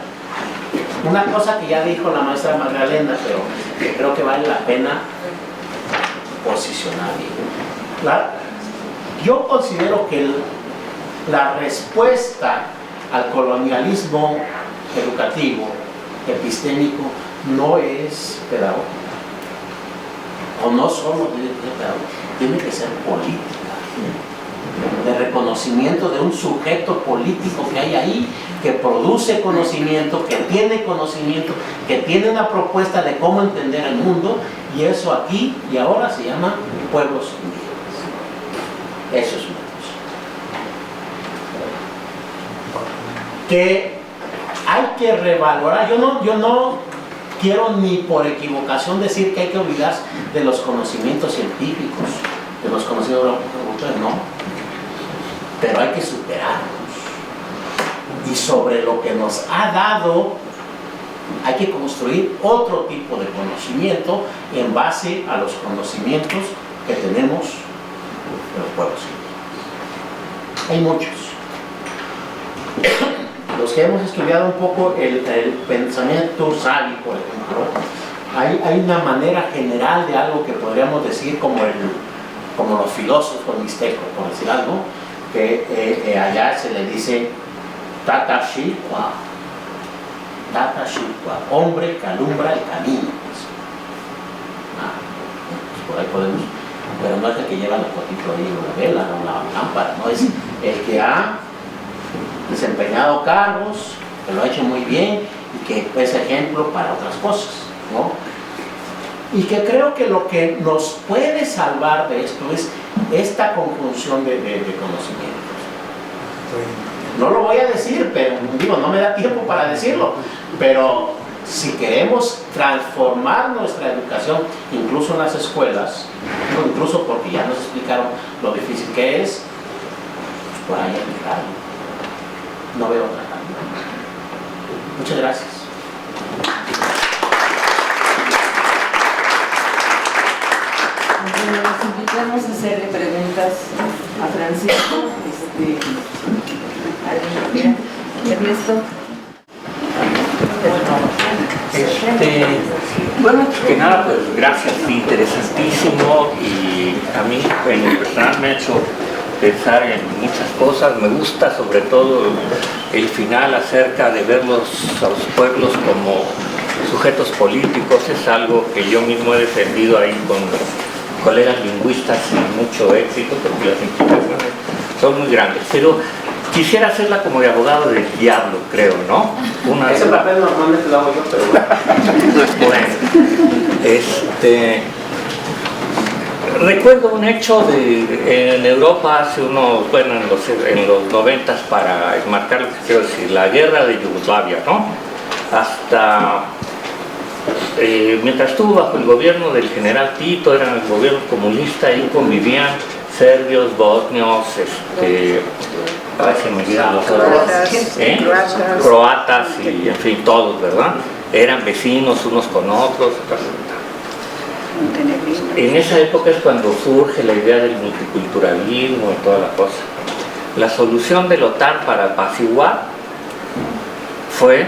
Speaker 1: una cosa que ya dijo la maestra Magdalena, pero que creo que vale la pena posicionar. Yo considero que la respuesta al colonialismo educativo, epistémico, no es pedagógica. O no solo tiene que ser pedagógica, tiene que ser política. De reconocimiento de un sujeto político que hay ahí, que produce conocimiento, que tiene una propuesta de cómo entender el mundo, y eso aquí y ahora se llama pueblos indígenas. Eso es una cosa que hay que revalorar. Yo no quiero ni por equivocación decir que hay que olvidarse de los conocimientos científicos, de los conocimientos europeos, no. Pero hay que superarlos. Y sobre lo que nos ha dado, hay que construir otro tipo de conocimiento en base a los conocimientos que tenemos de los pueblos indígenas. Hay muchos. Los que hemos estudiado un poco el pensamiento Sali, por ejemplo, hay una manera general de algo que podríamos decir como los filósofos mixtecos, por decir algo, que allá se le dice Tata Shilpa, hombre que alumbra el camino. Pues por ahí podemos, pero no es el que lleva la fotito ahí, la vela o la lámpara, no, es el que ha desempeñado cargos, que lo ha hecho muy bien y que es ejemplo para otras cosas, ¿no? Y que creo que lo que nos puede salvar de esto es esta conjunción de conocimientos. No lo voy a decir, pero digo, no me da tiempo para decirlo, pero si queremos transformar nuestra educación, incluso en las escuelas, incluso porque ya nos explicaron lo difícil que es, pues por ahí aplicarlo. No veo otra manera. Muchas gracias.
Speaker 3: Bueno, nos invitamos a hacerle preguntas a Francisco. Ernesto.
Speaker 4: Bueno, que nada, pues gracias, interesantísimo, y a mí en lo personal me ha hecho pensar en muchas cosas. Me gusta sobre todo el final acerca de ver a los pueblos como sujetos políticos. Es algo que yo mismo he defendido ahí con colegas lingüistas sin mucho éxito, porque las implicaciones son muy grandes. Pero quisiera hacerla como de abogado del diablo, creo, ¿no?
Speaker 1: Ese papel normalmente lo hago yo, pero
Speaker 4: bueno. Recuerdo un hecho en Europa hace en los 90s, para enmarcar lo que quiero decir, la guerra de Yugoslavia, ¿no? Hasta mientras estuvo bajo el gobierno del general Tito, era el gobierno comunista, y convivían serbios, bosnios, croatas y en fin, todos, ¿verdad? Eran vecinos unos con otros. En esa época es cuando surge la idea del multiculturalismo y toda la cosa. La solución de la OTAN para apaciguar fue,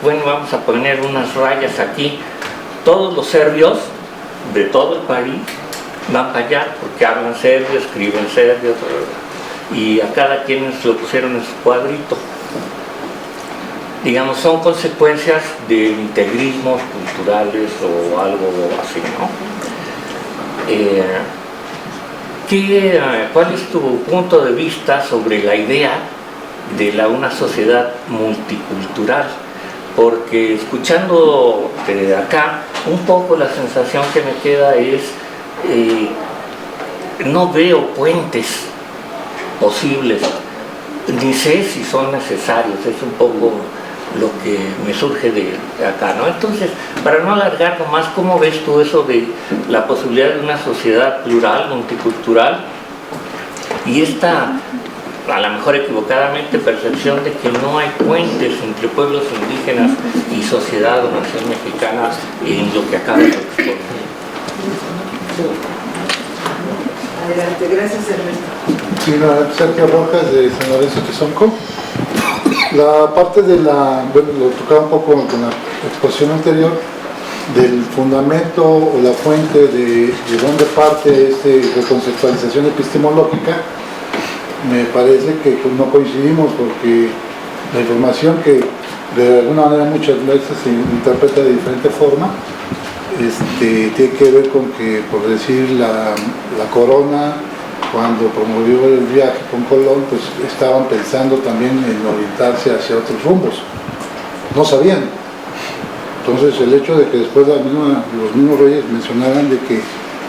Speaker 4: bueno, vamos a poner unas rayas aquí. Todos los serbios de todo el país van para allá porque hablan serbio, escriben serbio, y a cada quien se lo pusieron en su cuadrito. Digamos, son consecuencias de integrismos culturales o algo así, ¿no? ¿Cuál es tu punto de vista sobre la idea de una sociedad multicultural? Porque escuchando de acá, un poco la sensación que me queda es, no veo puentes posibles, ni sé si son necesarios. Es un poco lo que me surge de acá, ¿no? Entonces, para no alargar nomás, ¿cómo ves tú eso de la posibilidad de una sociedad plural, multicultural, y esta, a lo mejor equivocadamente, percepción de que no hay puentes entre pueblos indígenas y sociedad o nación mexicana en lo que acaba de exponer?
Speaker 3: Adelante, gracias, Ernesto.
Speaker 5: Sí, Sergio Rojas, de San Lorenzo Tizonco. La parte de bueno, lo tocaba un poco con la exposición anterior, del fundamento o la fuente de dónde parte esta reconceptualización epistemológica. Me parece que no coincidimos, porque la información que de alguna manera muchas veces se interpreta de diferente forma, tiene que ver con que, por decir, la corona, cuando promovió el viaje con Colón, pues estaban pensando también en orientarse hacia otros rumbos. No sabían. Entonces el hecho de que después los mismos reyes mencionaran de que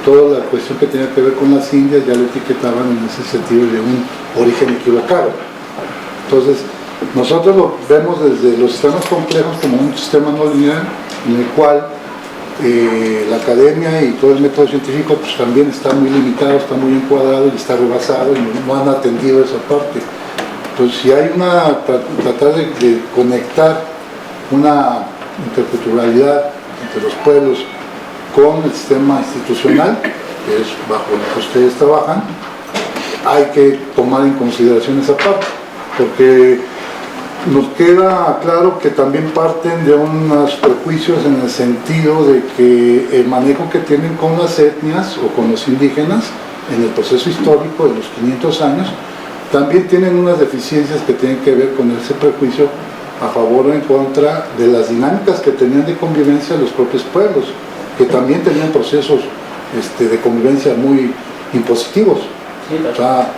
Speaker 5: toda la cuestión que tenía que ver con las Indias ya lo etiquetaban en ese sentido de un origen equivocado. Entonces nosotros lo vemos desde los sistemas complejos como un sistema no lineal, en el cual la academia y todo el método científico pues también está muy limitado, está muy encuadrado y está rebasado, y no han atendido esa parte. Entonces, si hay tratar de conectar una interculturalidad entre los pueblos con el sistema institucional, que es bajo el que ustedes trabajan, hay que tomar en consideración esa parte, porque nos queda claro que también parten de unos prejuicios en el sentido de que el manejo que tienen con las etnias o con los indígenas en el proceso histórico de los 500 años también tienen unas deficiencias que tienen que ver con ese prejuicio a favor o en contra de las dinámicas que tenían de convivencia los propios pueblos, que también tenían procesos de convivencia muy impositivos. O sea,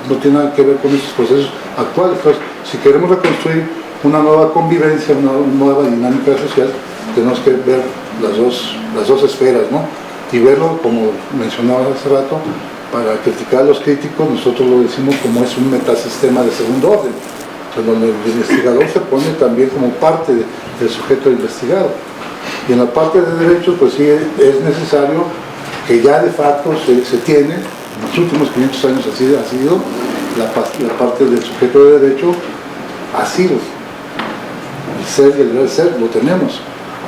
Speaker 5: no tiene nada que ver con estos procesos actuales. Entonces, si queremos reconstruir una nueva convivencia, una nueva dinámica social, tenemos que ver las dos esferas, ¿no? Y verlo, como mencionaba hace rato, para criticar a los críticos, nosotros lo decimos como es un metasistema de segundo orden, o sea, donde el investigador se pone también como parte del sujeto investigado. Y en la parte de derechos, pues sí es necesario que ya de facto se tiene, en los últimos 500 años ha sido la parte del sujeto de derecho, ha sido el ser y el deber ser, lo tenemos.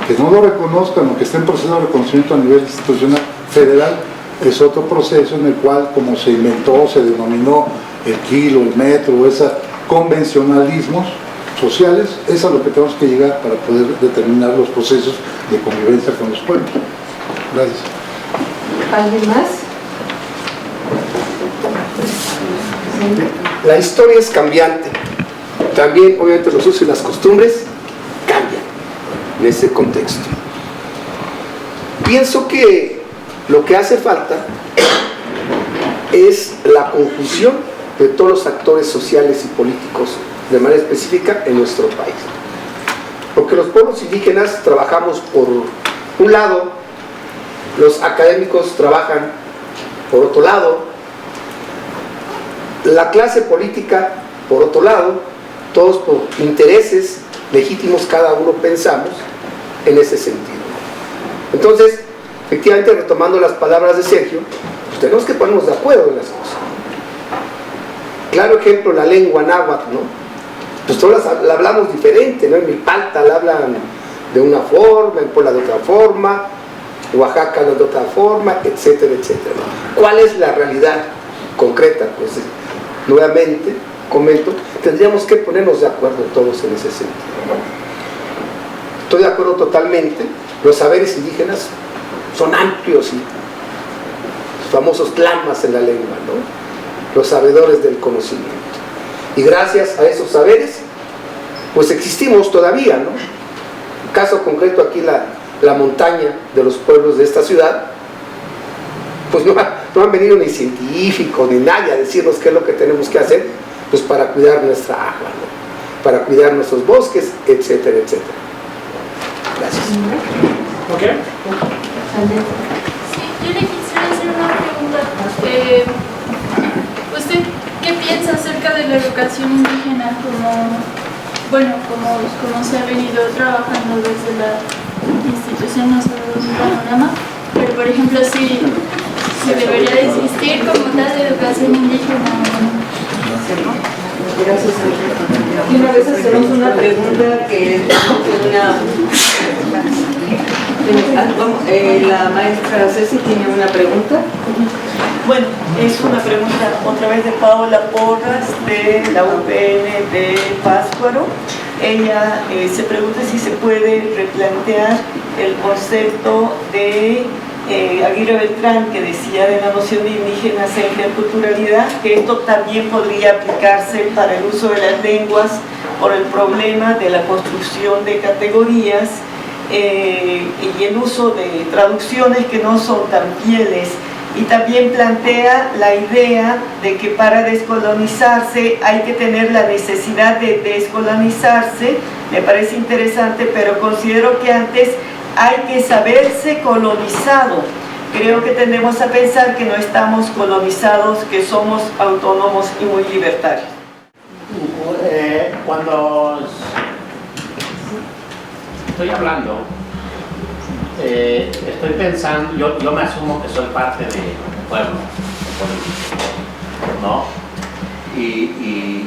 Speaker 5: Que no lo reconozcan o que esté en proceso de reconocimiento a nivel institucional federal es otro proceso en el cual, como se inventó, se denominó el kilo, el metro, esos convencionalismos sociales, es a lo que tenemos que llegar para poder determinar los procesos de convivencia con los pueblos. Gracias.
Speaker 3: ¿Alguien más?
Speaker 6: La historia es cambiante. También, obviamente, los usos y las costumbres cambian en ese contexto. Pienso que lo que hace falta es la conjunción de todos los actores sociales y políticos de manera específica en nuestro país. Porque los pueblos indígenas trabajamos por un lado, los académicos trabajan por otro lado, la clase política por otro lado, todos por intereses legítimos, cada uno pensamos en ese sentido. Entonces, efectivamente, retomando las palabras de Sergio, pues tenemos que ponernos de acuerdo en las cosas. Claro ejemplo, la lengua náhuatl, ¿no? Pues todas la hablamos diferente, ¿no? En Milpalta la hablan de una forma, en Puebla de otra forma, Oaxaca de otra forma, etcétera, etcétera. ¿Cuál es la realidad concreta? Pues nuevamente comento, tendríamos que ponernos de acuerdo todos en ese sentido. Estoy de acuerdo totalmente, los saberes indígenas son amplios y los famosos tlamas en la lengua, ¿no? Los sabedores del conocimiento. Y gracias a esos saberes, pues existimos todavía, ¿no? Caso concreto aquí la montaña de los pueblos de esta ciudad, pues no han venido ni científicos ni nadie a decirnos qué es lo que tenemos que hacer, pues para cuidar nuestra agua, ¿no? Para cuidar nuestros bosques, etcétera, etcétera. Gracias.
Speaker 1: ¿Ok?
Speaker 7: Sí, yo le quisiera hacer una pregunta. ¿Usted qué piensa acerca de la educación indígena como se ha venido trabajando desde la institución, no solo de un panorama, pero por ejemplo si debería existir como tal de educación indígena?
Speaker 3: Gracias. Y una vez hacemos una pregunta que la maestra Ceci tiene una pregunta.
Speaker 8: Bueno, es una pregunta otra vez de Paola Porras de la UPN de Pátzcuaro. Ella se pregunta si se puede replantear el concepto de Aguirre Beltrán, que decía de la noción de indígenas e interculturalidad, que esto también podría aplicarse para el uso de las lenguas por el problema de la construcción de categorías y el uso de traducciones que no son tan fieles. Y también plantea la idea de que para descolonizarse hay que tener la necesidad de descolonizarse. Me parece interesante, pero considero que antes hay que saberse colonizado. Creo que tendemos a pensar que no estamos colonizados, que somos autónomos y muy libertarios.
Speaker 1: Cuando estoy hablando, estoy pensando, yo me asumo que soy parte del pueblo, ¿no? Y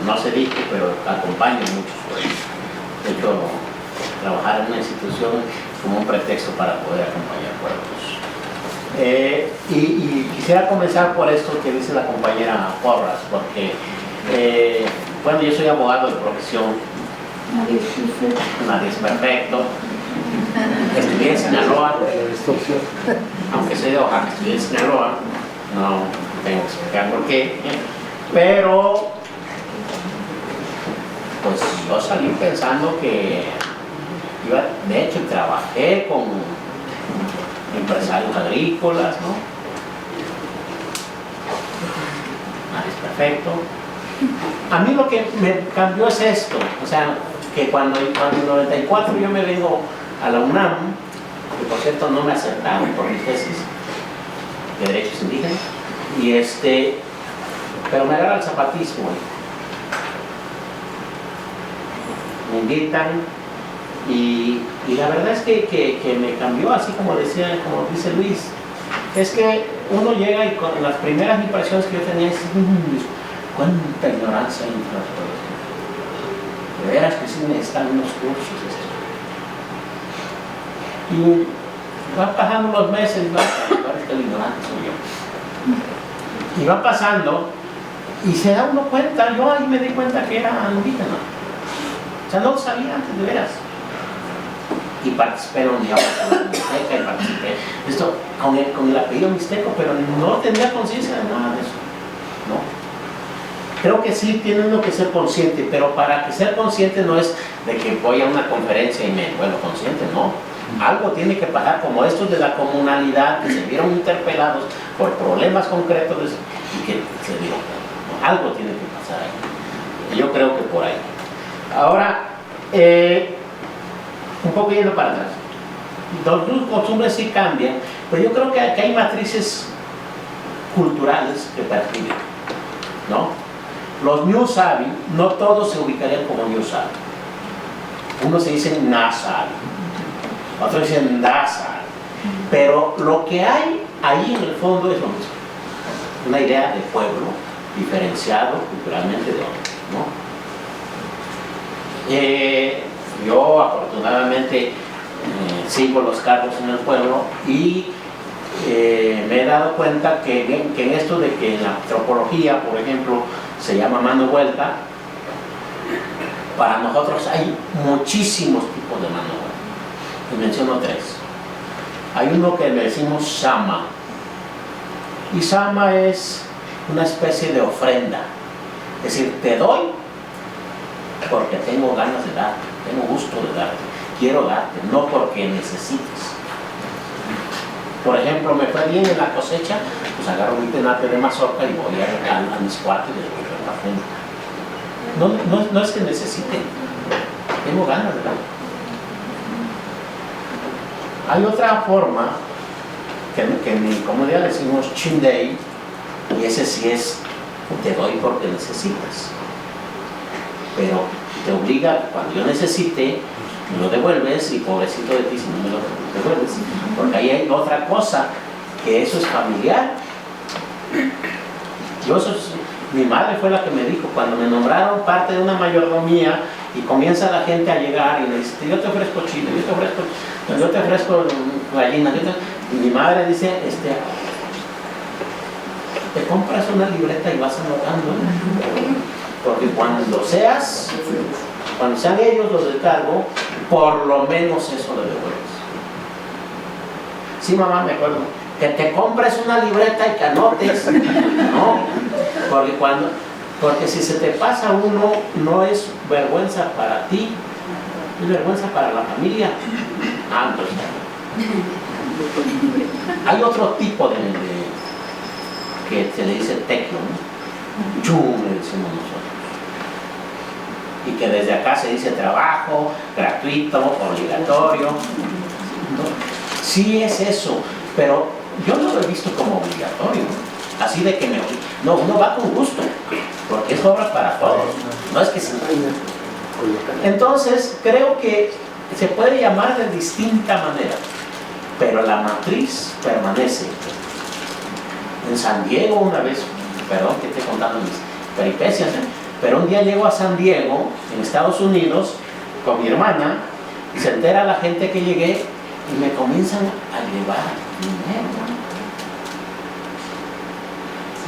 Speaker 1: no se dice, pero acompaño muchos pueblos. De hecho, trabajar en una institución como un pretexto para poder acompañar pueblos. Y quisiera comenzar por esto que dice la compañera Porras, porque, bueno, yo soy abogado de profesión, nadie es perfecto. Estudié en Sinaloa, aunque soy de Oaxaca, estudié en Sinaloa, no tengo que explicar por qué, pero pues yo salí pensando que iba, de hecho trabajé con empresarios agrícolas, ¿no? Nadie es perfecto. A mí lo que me cambió es esto, o sea, que cuando en 94 yo me vengo a la UNAM, que por cierto no me aceptaron por mi tesis de derechos indígenas, y pero me agarra el zapatismo. Me invitan y la verdad es que me cambió, así como dice Luis, es que uno llega y con las primeras impresiones que yo tenía es cuánta ignorancia hay en las cosas. De veras que sí necesitan unos cursos. Y van pasando los meses, parece que el ignorante soy yo. Y van pasando, y se da uno cuenta, yo ahí me di cuenta que era indígena. O sea, no lo sabía antes, de veras. Y participé en la Unión Mixteca, y participé esto con el apellido mixteco, pero no tenía conciencia de nada de eso. ¿No? Creo que sí tiene uno que ser consciente, pero para que ser consciente no es de que voy a una conferencia y me vuelvo consciente, no. Algo tiene que pasar, como estos de la comunalidad que se vieron interpelados por problemas concretos y que se dieron. Algo tiene que pasar ahí. Y yo creo que por ahí. Ahora, un poco yendo para atrás. Los costumbres sí cambian, pero yo creo que hay matrices culturales que perciben, ¿no? Los New Sabi, no todos se ubicarían como New Sabi. Unos se dicen Na Sabi, otros dicen Da Sabi. Pero lo que hay ahí en el fondo es lo mismo. Una idea de pueblo diferenciado culturalmente de otro, ¿no? Yo afortunadamente sigo los cargos en el pueblo y me he dado cuenta que en esto de que en la antropología, por ejemplo, se llama mano vuelta, para nosotros hay muchísimos tipos de mano vuelta. Y menciono tres. Hay uno que le decimos sama. Y sama es una especie de ofrenda. Es decir, te doy porque tengo ganas de darte, tengo gusto de darte, quiero darte, no porque necesites. Por ejemplo, me fue bien en la cosecha, pues agarro mi tenate de mazorca y voy a mis cuartos y les voy a dar la ofrenda. No es que necesite, tengo ganas de dar. Hay otra forma que en mi comunidad le decimos chindei, y ese sí es te doy porque necesitas, pero te obliga, cuando yo necesite me lo devuelves, y pobrecito de ti si no me lo devuelves, porque ahí hay otra cosa, que eso es familiar. Mi madre fue la que me dijo, cuando me nombraron parte de una mayordomía y comienza la gente a llegar y me dice, yo te ofrezco chile, yo te ofrezco gallina, y mi madre dice, te compras una libreta y vas anotando, porque cuando sean ellos los del cargo, por lo menos eso le devuelves. Sí, mamá, me acuerdo, que te compres una libreta y que anotes, ¿no? Porque si se te pasa uno, no es vergüenza para ti, es vergüenza para la familia. Entonces, hay otro tipo de que se le dice tequio, ¿no? Chum, le decimos nosotros. Y que desde acá se dice trabajo, gratuito, obligatorio. ¿No? Sí es eso, pero yo no lo he visto como obligatorio. Así de que no, uno va con gusto, porque es obra para todos. No es que sí. Entonces, creo que se puede llamar de distinta manera, pero la matriz permanece. En San Diego una vez, perdón que esté contando mis peripecias, pero un día llego a San Diego, en Estados Unidos, con mi hermana, y se entera la gente que llegué y me comienzan a llevar dinero.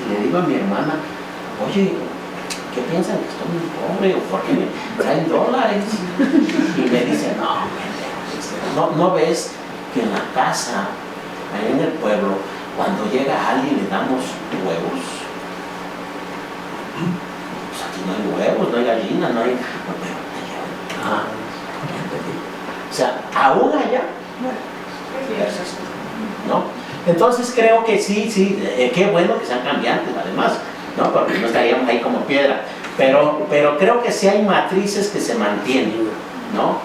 Speaker 1: Y le digo a mi hermana, oye, ¿qué piensan? Que estoy muy pobre, o por qué me traen dólares. Y me dice, no ves que en la casa, ahí en el pueblo, cuando llega alguien le damos huevos. Pues aquí no hay huevos, no hay gallina, no hay... O sea, aún allá, ¿no? Entonces creo que sí, qué bueno que sean cambiantes además, ¿no? Porque no estaríamos ahí como piedra. Pero creo que sí hay matrices que se mantienen, ¿no?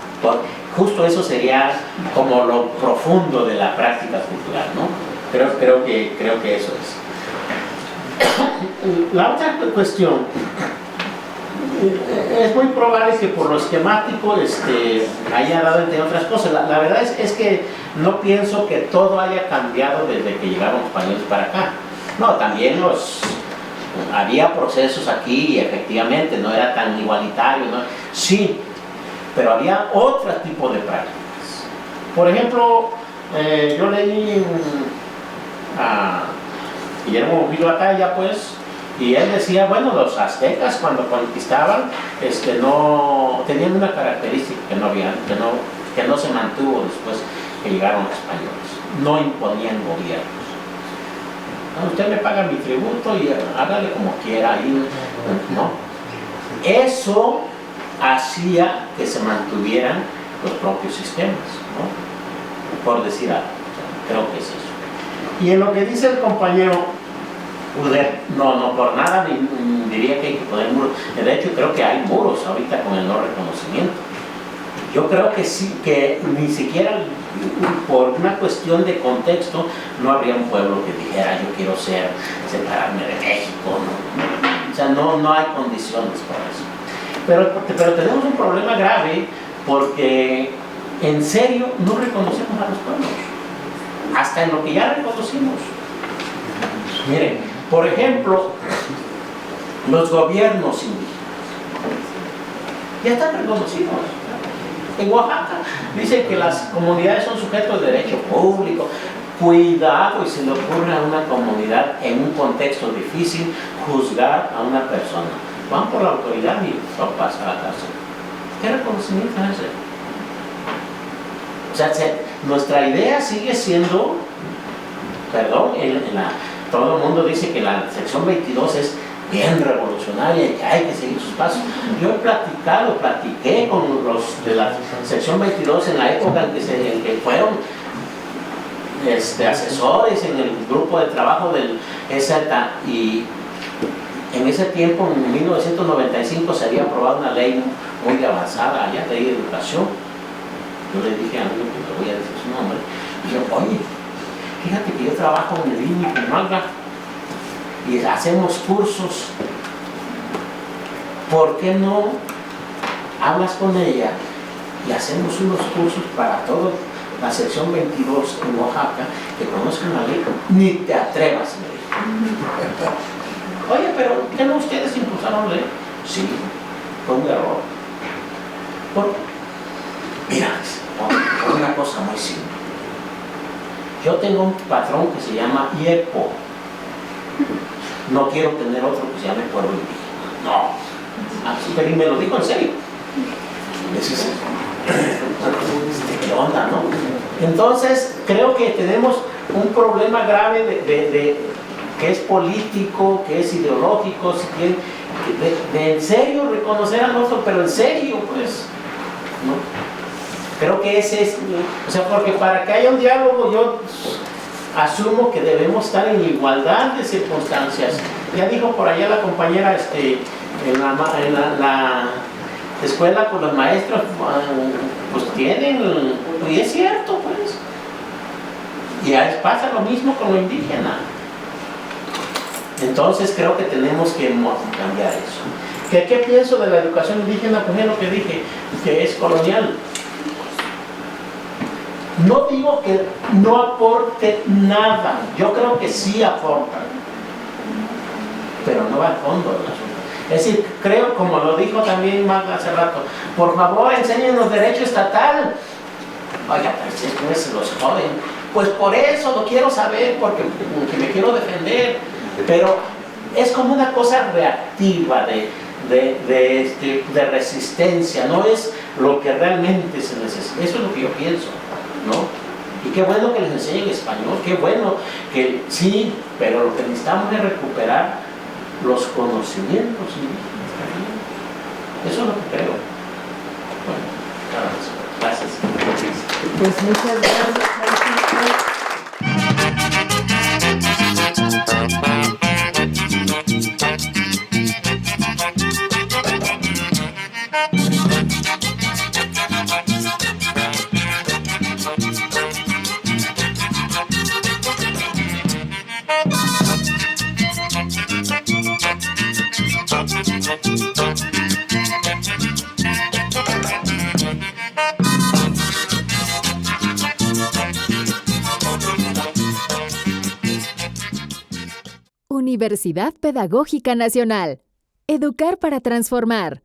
Speaker 1: Justo eso sería como lo profundo de la práctica cultural, ¿no? Creo que eso es. La otra cuestión, es muy probable que por lo esquemático haya dado entre otras cosas. La verdad es que no pienso que todo haya cambiado desde que llegaron los españoles para acá. No, también había procesos aquí y efectivamente no era tan igualitario, ¿no? Sí, pero había otro tipo de prácticas. Por ejemplo, yo leí a Guillermo Gil Ataya, pues, y él decía, bueno, los aztecas cuando conquistaban, no tenían una característica que no se mantuvo después que llegaron los españoles. No imponían gobiernos. Usted me paga mi tributo y hágale como quiera, ¿no? Eso hacía que se mantuvieran los propios sistemas, ¿no? Por decir algo, creo que es eso. Y en lo que dice el compañero Uder, no por nada diría que hay que poner muros. De hecho, creo que hay muros ahorita con el no reconocimiento. Yo creo que sí, que ni siquiera por una cuestión de contexto no habría un pueblo que dijera yo quiero separarme de México, ¿no? O sea, no hay condiciones para eso. Pero tenemos un problema grave porque en serio no reconocemos a los pueblos, hasta en lo que ya reconocimos. Miren, por ejemplo, los gobiernos indígenas ya están reconocidos. En Oaxaca dicen que las comunidades son sujetos de derecho público. Cuidado y se le ocurre a una comunidad en un contexto difícil juzgar a una persona. Van por la autoridad y no pasa a la cárcel. ¿Qué reconocimiento es ese? O sea, nuestra idea sigue siendo, perdón, todo el mundo dice que la sección 22 es bien revolucionaria y que hay que seguir sus pasos. Yo platiqué con los de la sección 22 en la época en que fueron asesores en el grupo de trabajo del EZ, y en ese tiempo, en 1995, se había aprobado una ley muy avanzada allá, ley de educación. Yo le dije a mí, que le voy a decir su nombre, y yo, oye, fíjate que yo trabajo en el INI con Malga y hacemos cursos. ¿Por qué no hablas con ella y hacemos unos cursos para toda la sección 22 en Oaxaca, que conozcan la ley? Ni te atrevas, me dijo. Oye, pero ¿qué no ustedes impulsaron ley? Sí, fue un error. Mira, por una cosa muy simple. Yo tengo un patrón que se llama IEPO. no quiero tener otro que se llame pueblo indígena. No, pero y me lo dijo en serio. ¿Qué onda, no? Entonces, creo que tenemos un problema grave que es político, que es ideológico, si quieren, de en serio reconocer al otro, pero en serio, pues, ¿no? Creo que ese es, o sea, porque para que haya un diálogo yo asumo que debemos estar en igualdad de circunstancias. Ya dijo por allá la compañera, en la escuela, pues los maestros pues tienen, y es cierto, pues. Y pasa lo mismo con lo indígena. Entonces creo que tenemos que cambiar eso. ¿Qué pienso de la educación indígena? Pues es lo que dije, que es colonial. No digo que no aporte nada, yo creo que sí aporta, pero no va al fondo del asunto. Es decir, creo, como lo dijo también Magda hace rato, por favor enséñenos derecho estatal. Oiga, pues se los joden. Pues por eso lo quiero saber, porque me quiero defender, pero es como una cosa reactiva de resistencia, no es lo que realmente se necesita. Eso es lo que yo pienso, ¿no? Y qué bueno que les enseñen español, qué bueno que sí, pero lo que necesitamos es recuperar los conocimientos indígenas. Eso es lo que creo. Bueno, nada más. Gracias.
Speaker 3: Pues muchas gracias.
Speaker 9: Universidad Pedagógica Nacional. Educar para transformar.